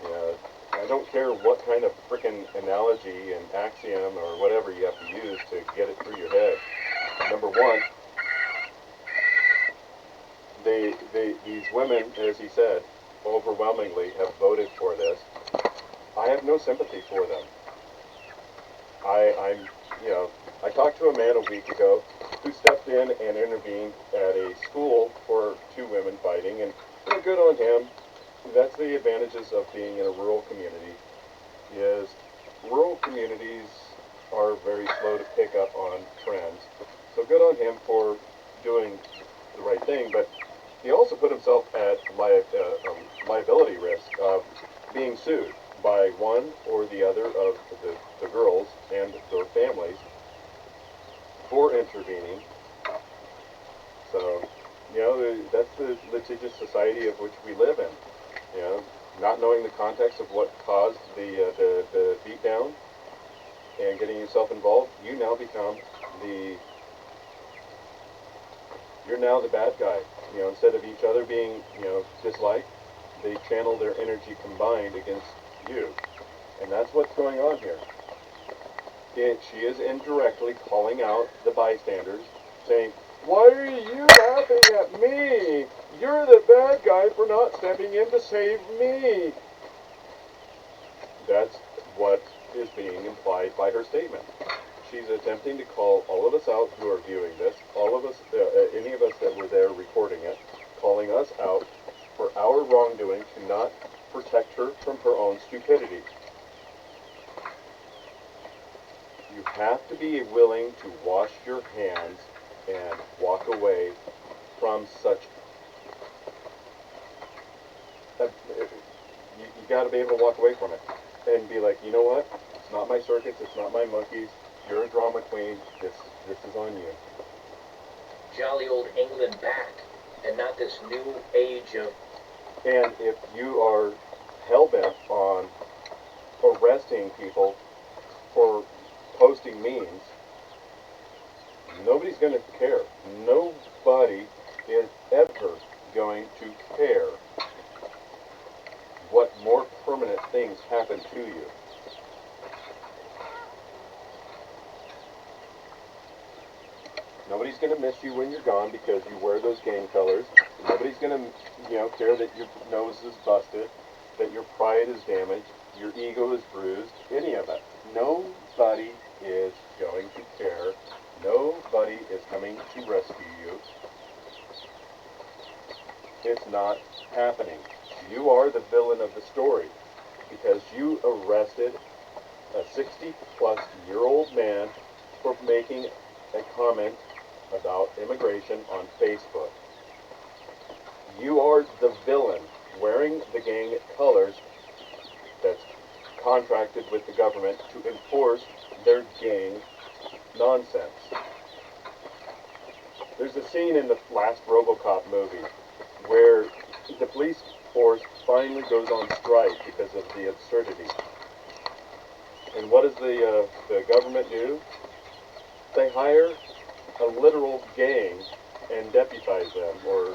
You know, I don't care what kind of frickin' analogy and axiom or whatever you have to use to get it through your head. Number one, these women, as he said, overwhelmingly have voted for this. I have no sympathy for them. I talked to a man a week ago who stepped in and intervened at a school for two women fighting, and good on him. That's the advantages of being in a rural community, is rural communities are very slow to pick up on trends. So good on him for doing the right thing, but he also put himself at liability risk of being sued by one or the other of the girls and their families for intervening. So, that's the litigious society of which we live in. Not knowing the context of what caused the beatdown and getting yourself involved, you now become you're now the bad guy. Instead of each other being, disliked, they channel their energy combined against you. And that's what's going on here. She is indirectly calling out the bystanders, saying, "Why are you laughing at me? You're the bad guy for not stepping in to save me." That's what is being implied by her statement. She's attempting to call all of us out who are viewing this, all of us, any of us that were there recording it, calling us out for our wrongdoing to not protect her from her own stupidity. You have to be willing to wash your hands and walk away from such. You got to be able to walk away from it and be like, you know what? It's not my circus. It's not my monkeys. You're a drama queen. This is on you. Jolly old England back, and not this new age of. And if you are hell-bent on arresting people for posting memes, nobody's going to care. Nobody is ever going to care what more permanent things happen to you. Nobody's going to miss you when you're gone because you wear those gang colors. Nobody's going to, care that your nose is busted, that your pride is damaged, your ego is bruised, any of it. Nobody is going to care. Nobody is coming to rescue you. It's not happening. You are the villain of the story because you arrested a 60-plus-year-old man for making a comment about immigration on Facebook. You are the villain wearing the gang colors that's contracted with the government to enforce their gang nonsense. There's a scene in the last RoboCop movie where the police force finally goes on strike because of the absurdity. And what does the government do? They hire a literal gang and deputize them, or,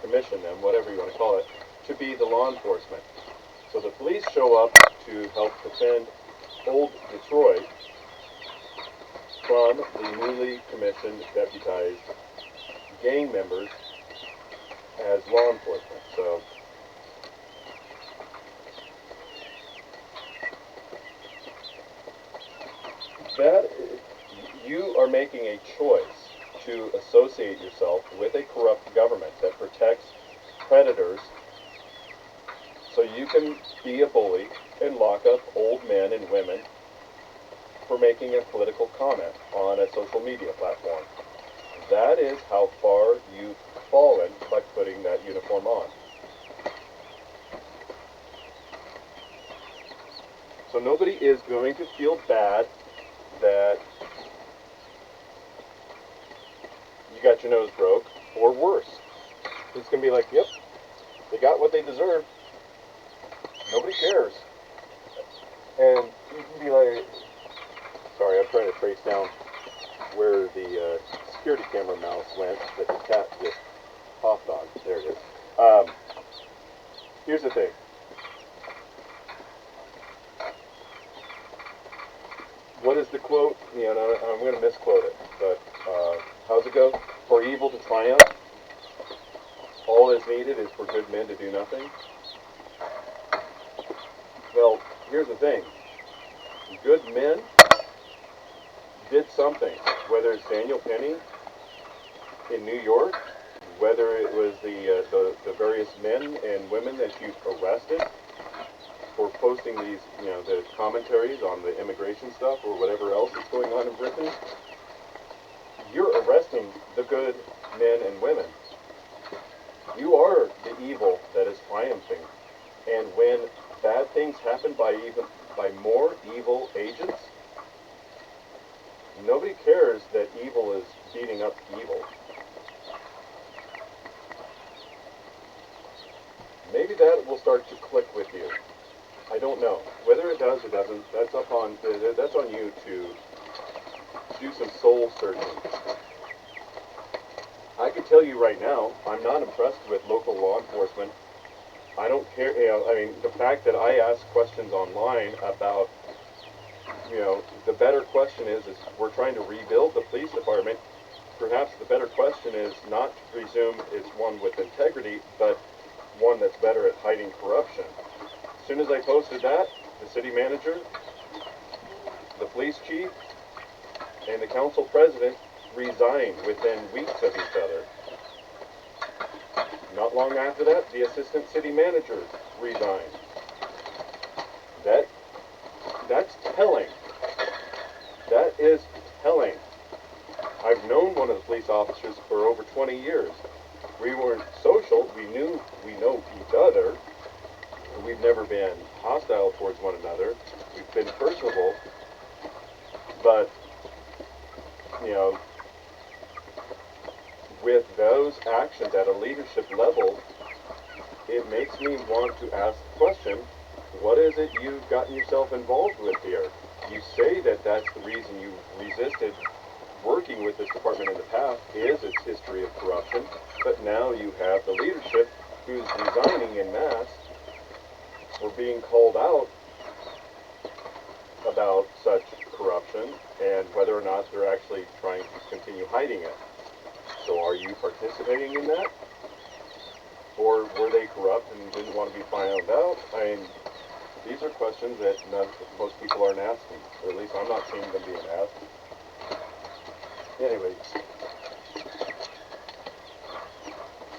commission them, whatever you want to call it, to be the law enforcement. So the police show up to help defend old Detroit from the newly commissioned deputized gang members as law enforcement. So that you are making a choice to associate yourself with a corrupt government that protects predators so you can be a bully and lock up old men and women for making a political comment on a social media platform. That is how far you've fallen by putting that uniform on. So nobody is going to feel bad that you got your nose broke, or worse. It's going to be like, yep, they got what they deserve. Nobody cares. And you can be like, sorry, I'm trying to trace down where the security camera mouse went that the cat just hopped on. There it is. Here's the thing. What is the quote? You know, I'm going to misquote it, but how's it go? For evil to triumph, all that's needed is for good men to do nothing. Well, here's the thing. Good men did something, whether it's Daniel Penny in New York, whether it was the various men and women that you arrested for posting these, you know, the commentaries on the immigration stuff or whatever else is going on in Britain. You're arresting the good men and women. You are the evil that is triumphing. And when bad things happen by more evil agents, nobody cares that evil is beating up evil. Maybe that will start to click with you. I don't know. Whether it does or doesn't, that's on you to do some soul searching. I can tell you right now, I'm not impressed with local law enforcement. I don't care, you know, I mean, the fact that I ask questions online about, you know, the better question is we're trying to rebuild the police department. Perhaps the better question is not to presume it's one with integrity, but one that's better at hiding corruption. As soon as I posted that, the city manager, the police chief, and the council president resigned within weeks of each other. Not long after that, the assistant city manager resigned. That's telling. That is telling. I've known one of the police officers for over 20 years. We weren't social. We know each other. We've never been hostile towards one another. We've been personable. But, you know, with those actions at a leadership level, it makes me want to ask the question, what is it you've gotten yourself involved with here? You say that that's the reason you resisted working with this department in the past, is its history of corruption, but now you have the leadership who's resigning en masse or being called out about such corruption and whether or not they're actually trying to continue hiding it. So are you participating in that? Or were they corrupt and didn't want to be found out? I mean, these are questions that most people aren't asking, or at least I'm not seeing them being asked. Anyways.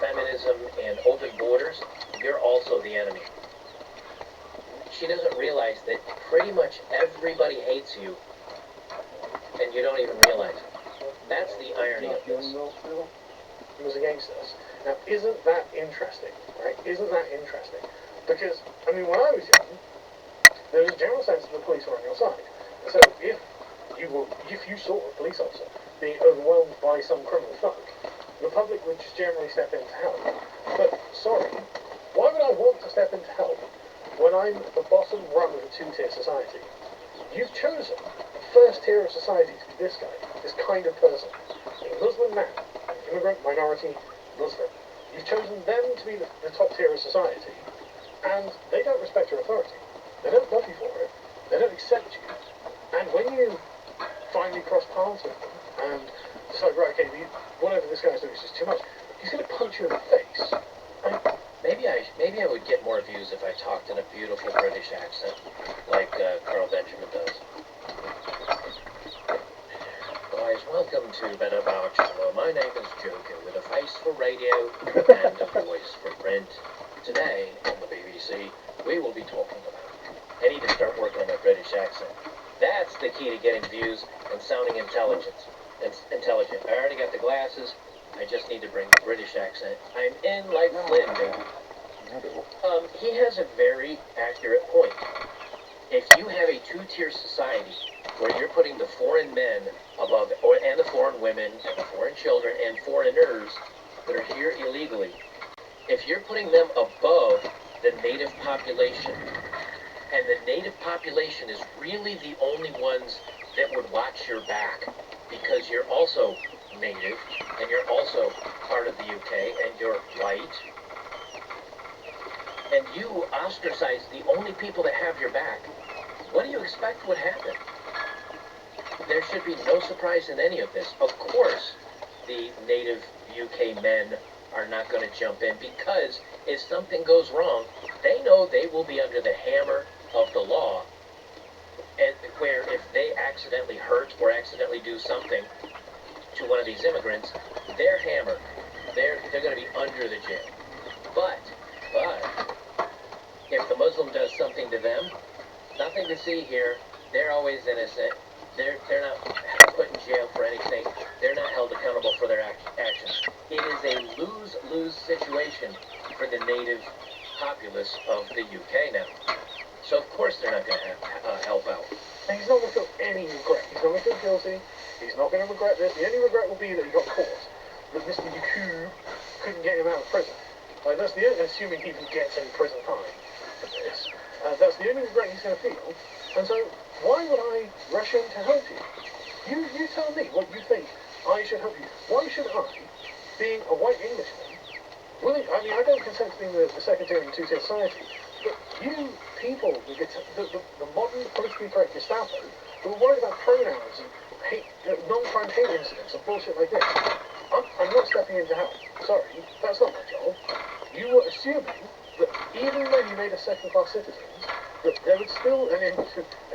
Feminism and open borders, you're also the enemy. She doesn't realize that pretty much everybody hates you, and you don't even realize it. That's the irony of this. It was against us. Now, isn't that interesting, right? Isn't that interesting? Because, I mean, when I was young, there was a general sense that the police were on your side. So if you saw a police officer being overwhelmed by some criminal thug, the public would just generally step in to help. But, sorry, why would I want to step in to help when I'm the bottom rung of a two-tier society? You've chosen the first tier of society to be this guy, this kind of person, a Muslim man, an immigrant, minority, Muslim. You've chosen them to be the top tier of society, and they don't respect your authority. They don't love you for it. They don't accept you. And when you finally cross paths with them and decide, right, okay, whatever this guy's doing is just too much, he's going to punch you in the face. Maybe I would get more views if I talked in a beautiful British accent, like Carl Benjamin does. Guys, welcome to Better About Channel. My name is Joker, with a face for radio and a voice for print. Today, on the BBC, we will be talking about... I need to start working on my British accent. That's the key to getting views and sounding intelligent. I already got the glasses. I just need to bring the British accent. I'm in like Flynn, baby. He has a very accurate point. If you have a two-tier society where you're putting the foreign men above, and the foreign women, and the foreign children, and foreigners that are here illegally, If you're putting them above the native population, and the native population is really the only ones that would watch your back, because you're also native, and you're also part of the UK, and you're white, and you ostracize the only people that have your back, what do you expect would happen? There should be no surprise in any of this. Of course, the native UK men are not going to jump in, because if something goes wrong, they know they will be under the hammer of the law, and where if they accidentally hurt or accidentally do something to one of these immigrants, they're hammered. They're going to be under the jail. But if the Muslim does something to them, nothing to see here. They're always innocent. They're not put in jail for anything. They're not held accountable for their actions. It is a lose-lose situation for the native populace of the UK now. So of course they're not going to help out. And he's not going to feel any regret. He's not going to feel guilty. He's not going to regret this. The only regret will be that he got caught. That Mr. Yuku couldn't get him out of prison. That's the only, assuming he even gets any prison time for this. That's the only regret he's going to feel. And so, why would I rush in to help you? You tell me what you think I should help you. Why should I, being a white Englishman, I don't consent to being the second tier in two-tier society, but you people, the modern politically correct Gestapo, who are worried about pronouns and hate, non-crime hate incidents and bullshit like this, I'm not stepping in to help. Sorry, that's not my job. You were assuming that even though you made us second-class citizens, that there would still, and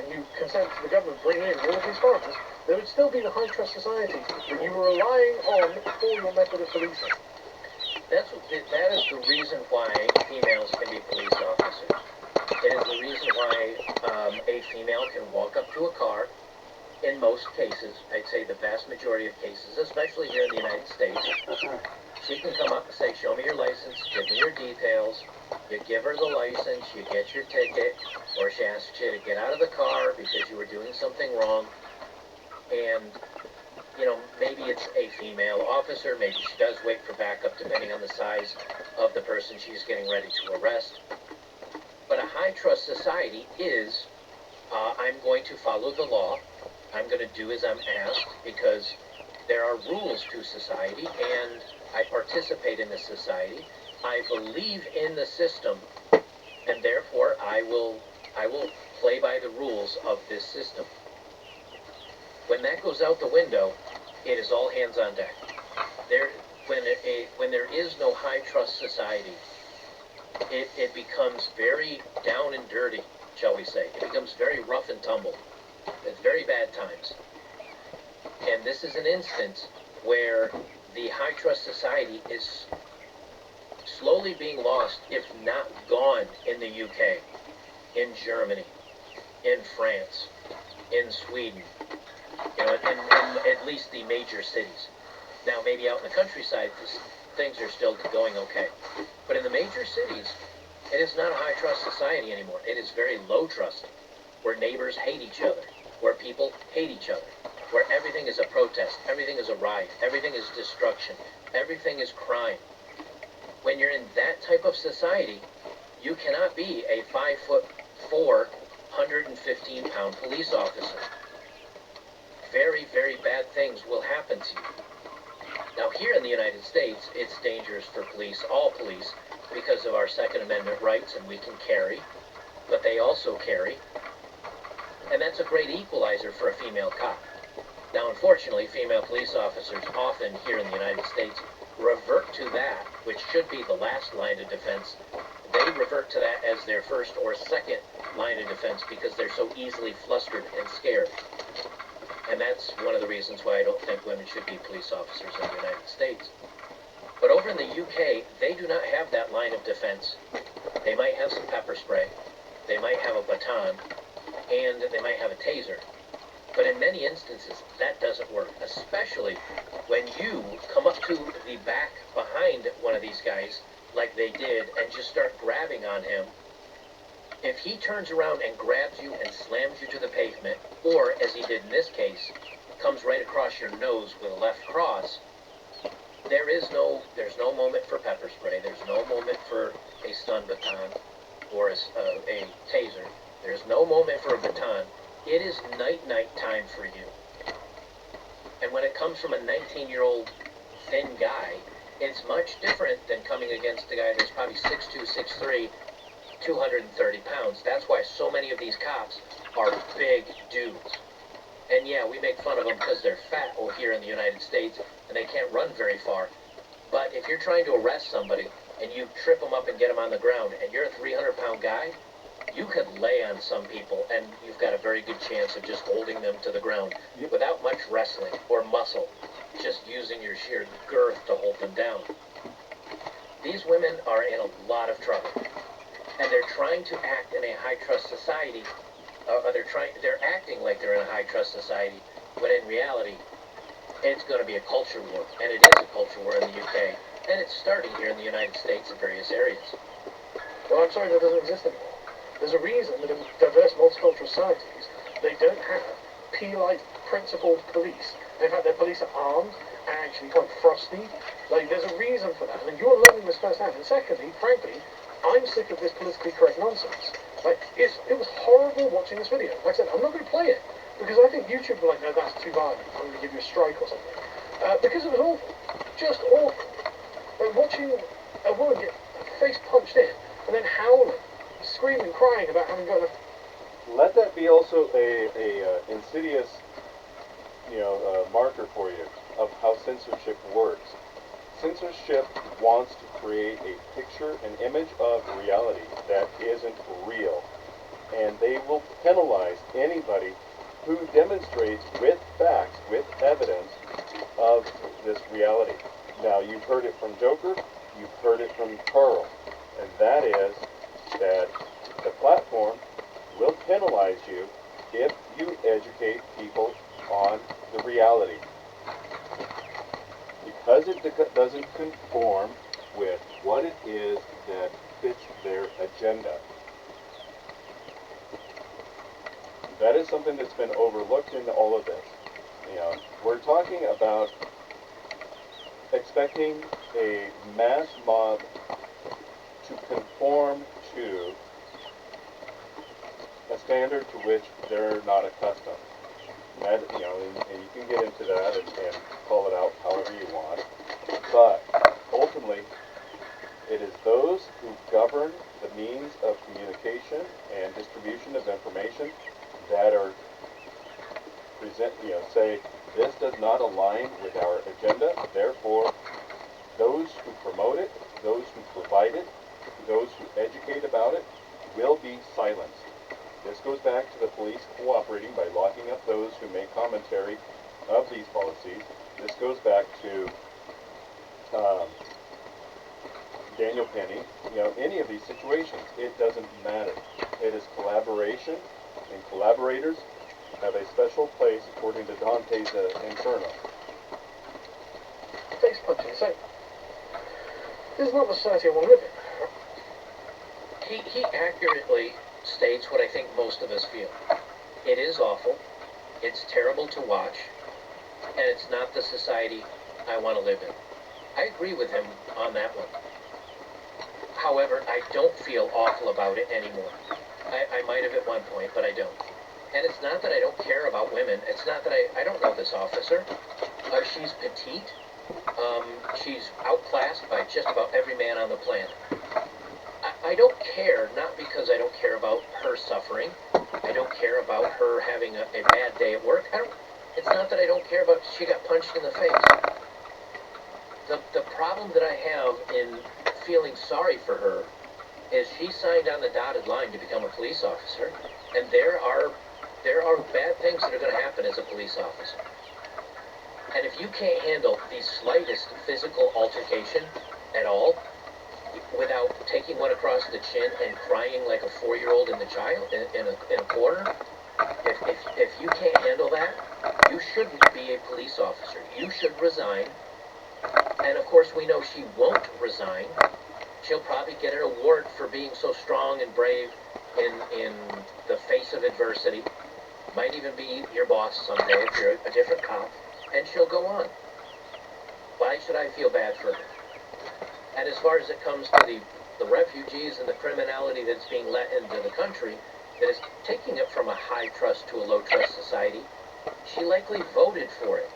you consent to the government bringing in all of these foreigners, there would still be the high-trust society that you were relying on for your method of policing. That is the reason why females can be police officers. It is the reason why a female can walk up to a car. In most cases, I'd say the vast majority of cases, especially here in the United States, she can come up and say, show me your license, give me your details. You give her the license, you get your ticket, or she asks you to get out of the car because you were doing something wrong. And, maybe it's a female officer, maybe she does wait for backup depending on the size of the person she's getting ready to arrest. But a high-trust society is, I'm going to follow the law, I'm going to do as I'm asked, because there are rules to society, and I participate in the society. I believe in the system, and therefore I will play by the rules of this system. When that goes out the window, it is all hands on deck. When there is no high trust society, it becomes very down and dirty, shall we say. It becomes very rough and tumble. It's very bad times. And this is an instance where the high trust society is slowly being lost, if not gone, in the UK, in Germany, in France, in Sweden, in at least the major cities. Now, maybe out in the countryside, things are still going okay. But in the major cities, it is not a high trust society anymore. It is very low trust, where neighbors hate each other, where people hate each other, where everything is a protest, everything is a riot, everything is destruction, everything is crime. When you're in that type of society, you cannot be a 5'4", 115-pound police officer. Very, very bad things will happen to you. Now, here in the United States, it's dangerous for police, all police, because of our Second Amendment rights, and we can carry, but they also carry, and that's a great equalizer for a female cop. Now, unfortunately, female police officers often here in the United States revert to that, which should be the last line of defense. They revert to that as their first or second line of defense because they're so easily flustered and scared. And that's one of the reasons why I don't think women should be police officers in the United States. But over in the UK, they do not have that line of defense. They might have some pepper spray, they might have a baton, and they might have a taser. But in many instances, that doesn't work, especially when you come up to the back behind one of these guys, like they did, and just start grabbing on him. If he turns around and grabs you and slams you to the pavement, or, as he did in this case, comes right across your nose with a left cross, There's no moment for pepper spray. There's no moment for a stun baton or a taser. There's no moment for a baton. It is night time for you. And when it comes from a 19-year-old thin guy, it's much different than coming against a guy that's probably 6'2", 6'3", 230 pounds. That's why so many of these cops are big dudes. And yeah, we make fun of them because they're fat here in the United States and they can't run very far. But if you're trying to arrest somebody and you trip them up and get them on the ground and you're a 300-pound guy, you could lay on some people and you've got a very good chance of just holding them to the ground without much wrestling or muscle, just using your sheer girth to hold them down. These women are in a lot of trouble, and they're trying to act in a high-trust society, they're acting like they're in a high-trust society, but in reality, it's going to be a culture war, and it is a culture war in the UK, and it's starting here in the United States in various areas. Well, I'm sorry that doesn't exist anymore. There's a reason that in diverse multicultural societies, they don't have P-like principled police. In fact, their police are armed and actually kind of frosty. Like, there's a reason for that, and you're learning this firsthand. And secondly, frankly, I'm sick of this politically correct nonsense. Like, it was horrible watching this video. Like I said, I'm not going to play it, because I think YouTube will be like, no, that's too violent. I'm going to give you a strike or something. Because it was awful. Just awful. Like, watching a woman get her face punched in, and then howling, screaming, crying about having got a... Let that be also a insidious, marker for you of how censorship works. Censorship wants to create a picture, an image of reality that isn't real. And they will penalize anybody who demonstrates with facts, with evidence of this reality. Now, you've heard it from Joker, you've heard it from Carl, and that is that the platform will penalize you if you educate people on the reality. Because it doesn't conform with what it is that fits their agenda. That is something that's been overlooked in all of this. We're talking about expecting a mass mob to conform to a standard to which they're not accustomed. And you can get into that and call it out however you want. But ultimately, it is those who govern the means of communication and distribution of information that are say this does not align with our agenda. Therefore, those who promote it, those who provide it, those who educate about it, will be silenced. This goes back to the police cooperating by locking up those who make commentary of these policies. This goes back to Daniel Penny. Any of these situations, it doesn't matter. It is collaboration, and collaborators have a special place according to Dante's Inferno. Face punching. So, this is not the society I want to live in. He accurately states what I think most of us feel. It is awful, it's terrible to watch, and it's not the society I want to live in. I agree with him on that one. However, I don't feel awful about it anymore. I might have at one point, but I don't. And it's not that I don't care about women. It's not that I don't know this officer. She's petite. She's outclassed by just about every man on the planet. I don't care, not because I don't care about her suffering. I don't care about her having a bad day at work. It's not that I don't care about she got punched in the face. The problem that I have in feeling sorry for her is she signed on the dotted line to become a police officer, and there are bad things that are going to happen as a police officer. And if you can't handle the slightest physical altercation at all, without taking one across the chin and crying like a 4-year-old in a corner, if you can't handle that, you shouldn't be a police officer. You should resign. And of course, we know she won't resign. She'll probably get an award for being so strong and brave in the face of adversity. Might even be your boss someday if you're a different cop. And she'll go on. But why should I feel bad for them? And as far as it comes to the refugees and the criminality that's being let into the country, that is taking it from a high trust to a low trust society, she likely voted for it.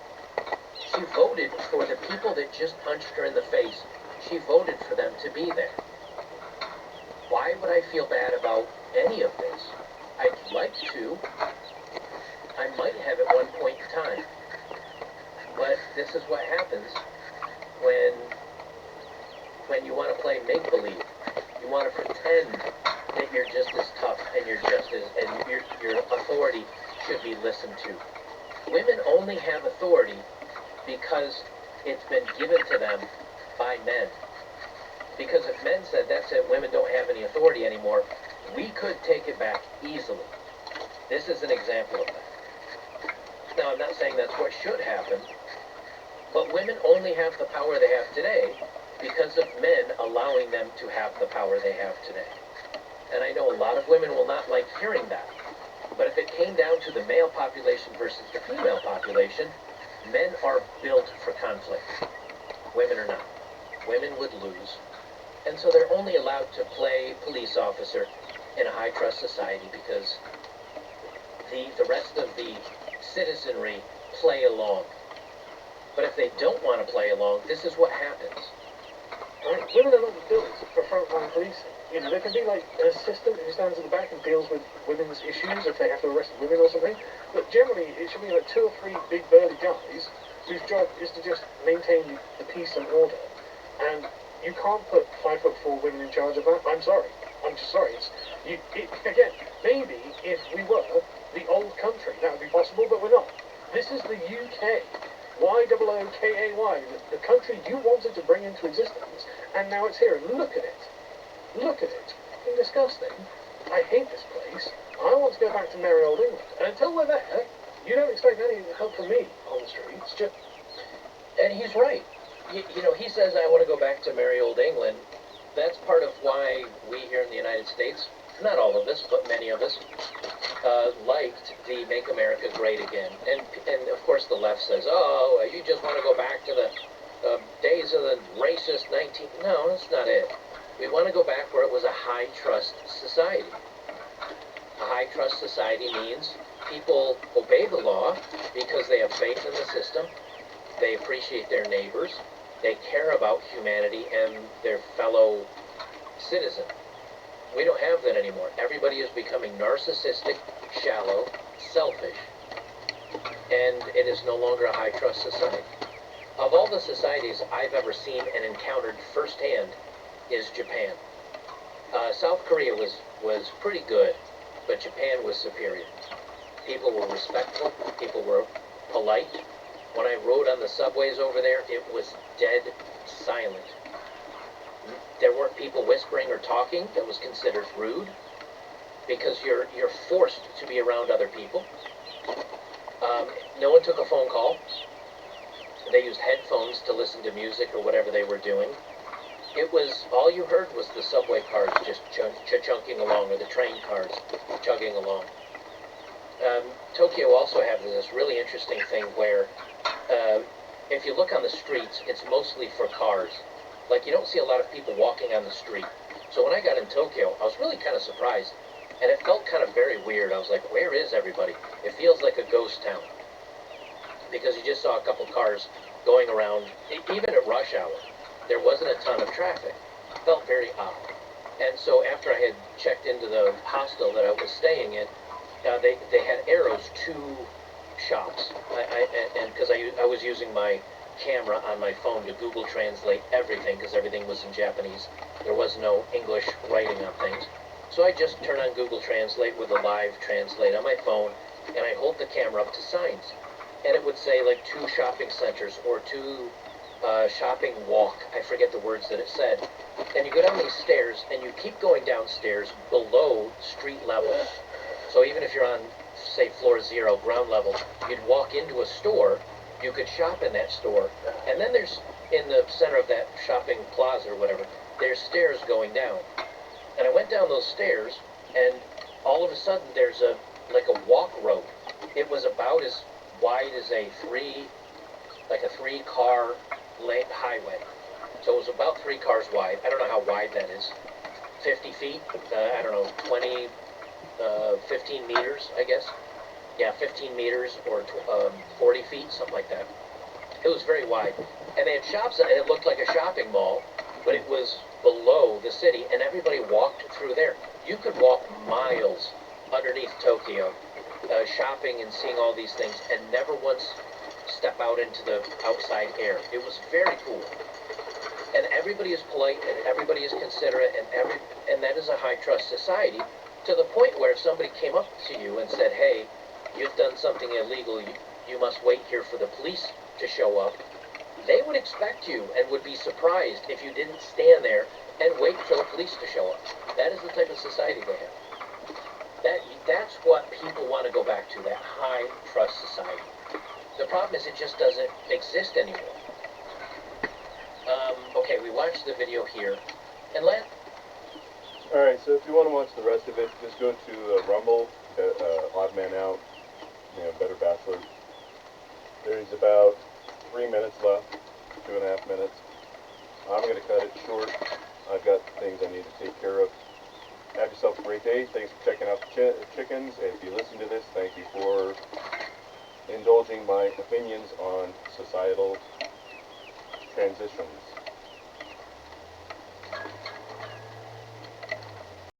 She voted for the people that just punched her in the face. She voted for them to be there. Why would I feel bad about any of this? I'd like to. I might have at one point in time. But this is what happens when you want to play make-believe. You want to pretend that you're just as tough and you're just as, and your authority should be listened to. Women only have authority because it's been given to them by men. Because if men said, that's it, women don't have any authority anymore, we could take it back easily. This is an example of that. Now, I'm not saying that's what should happen, but women only have the power they have today because of men allowing them to have the power they have today. And I know a lot of women will not like hearing that. But if it came down to the male population versus the female population, men are built for conflict. Women are not. Women would lose. And so they're only allowed to play police officer in a high-trust society because the rest of the citizenry play along. But if they don't want to play along, this is what happens. Right? Women are not built for frontline policing. You know, there can be like an assistant who stands at the back and deals with women's issues if they have to arrest women or something. But generally, it should be like 2 or 3 big burly guys whose job is to just maintain the peace and order. And you can't put 5'4" women in charge of that. I'm sorry. I'm just sorry. Again, maybe if we were the old country, that would be possible, but we're not. This is the UK. Y-O-O-K-A-Y, the country you wanted to bring into existence, and now it's here. And look at it. Look at it. It's disgusting. I hate this place. I want to go back to merry old England. And until we're there, you don't expect any help from me on the streets. Just... And he's right. You know, he says, I want to go back to merry old England. That's part of why we here in the United States, not all of us, but many of us, liked the Make America Great Again. And of course the left says, oh, you just want to go back to the days of the racist 19... No, that's not it. We want to go back where it was a high-trust society. A high-trust society means people obey the law because they have faith in the system, they appreciate their neighbors, they care about humanity and their fellow citizen. We don't have that anymore. Everybody is becoming narcissistic, shallow, selfish, and it is no longer a high-trust society. Of all the societies I've ever seen and encountered firsthand is Japan. South Korea was pretty good, but Japan was superior. People were respectful, people were polite. When I rode on the subways over there, it was dead silent. There weren't people whispering or talking. That was considered rude because you're forced to be around other people. No one took a phone call. They used headphones to listen to music or whatever they were doing. It was, all you heard was the subway cars just chunking along, or the train cars chugging along. Tokyo also has this really interesting thing where if you look on the streets, it's mostly for cars. Like, you don't see a lot of people walking on the street. So when I got in Tokyo, I was really kind of surprised. And it felt kind of very weird. I was like, where is everybody? It feels like a ghost town. Because you just saw a couple cars going around, even at rush hour. There wasn't a ton of traffic. It felt very odd. And so after I had checked into the hostel that I was staying in, they had arrows to shops. And because I was using my camera on my phone to Google Translate everything, because everything was in Japanese. There was no English writing on things. So I just turn on Google Translate with a live translate on my phone, and I hold the camera up to signs. And it would say like 2 shopping centers or 2 shopping walk. I forget the words that it said. And you go down these stairs, and you keep going downstairs below street level. So even if you're on, say, floor 0, ground level, you'd walk into a store, you could shop in that store, and then there's, in the center of that shopping plaza or whatever, there's stairs going down. And I went down those stairs, and all of a sudden there's like a walk rope. It was about as wide as a 3-car highway. So it was about 3 cars wide. I don't know how wide that is. 50 feet? I don't know, 20, 15 meters, I guess. Yeah, 15 meters or 40 feet, something like that. It was very wide. And they had shops, and it looked like a shopping mall, but it was below the city, and everybody walked through there. You could walk miles underneath Tokyo, shopping and seeing all these things, and never once step out into the outside air. It was very cool. And everybody is polite, and everybody is considerate, and that is a high trust society, to the point where if somebody came up to you and said, hey, you've done something illegal, you must wait here for the police to show up, they would expect you and would be surprised if you didn't stand there and wait for the police to show up. That is the type of society they have. That's what people want to go back to, that high trust society. The problem is it just doesn't exist anymore. Okay, we watched the video here, and Alright, so if you want to watch the rest of it, just go to Rumble, Odd Man Out, Better Bachelor. There's about 3 minutes left, 2.5 minutes. I'm going to cut it short. I've got things I need to take care of. Have yourself a great day. Thanks for checking out the chickens. And if you listen to this, thank you for indulging my opinions on societal transitions.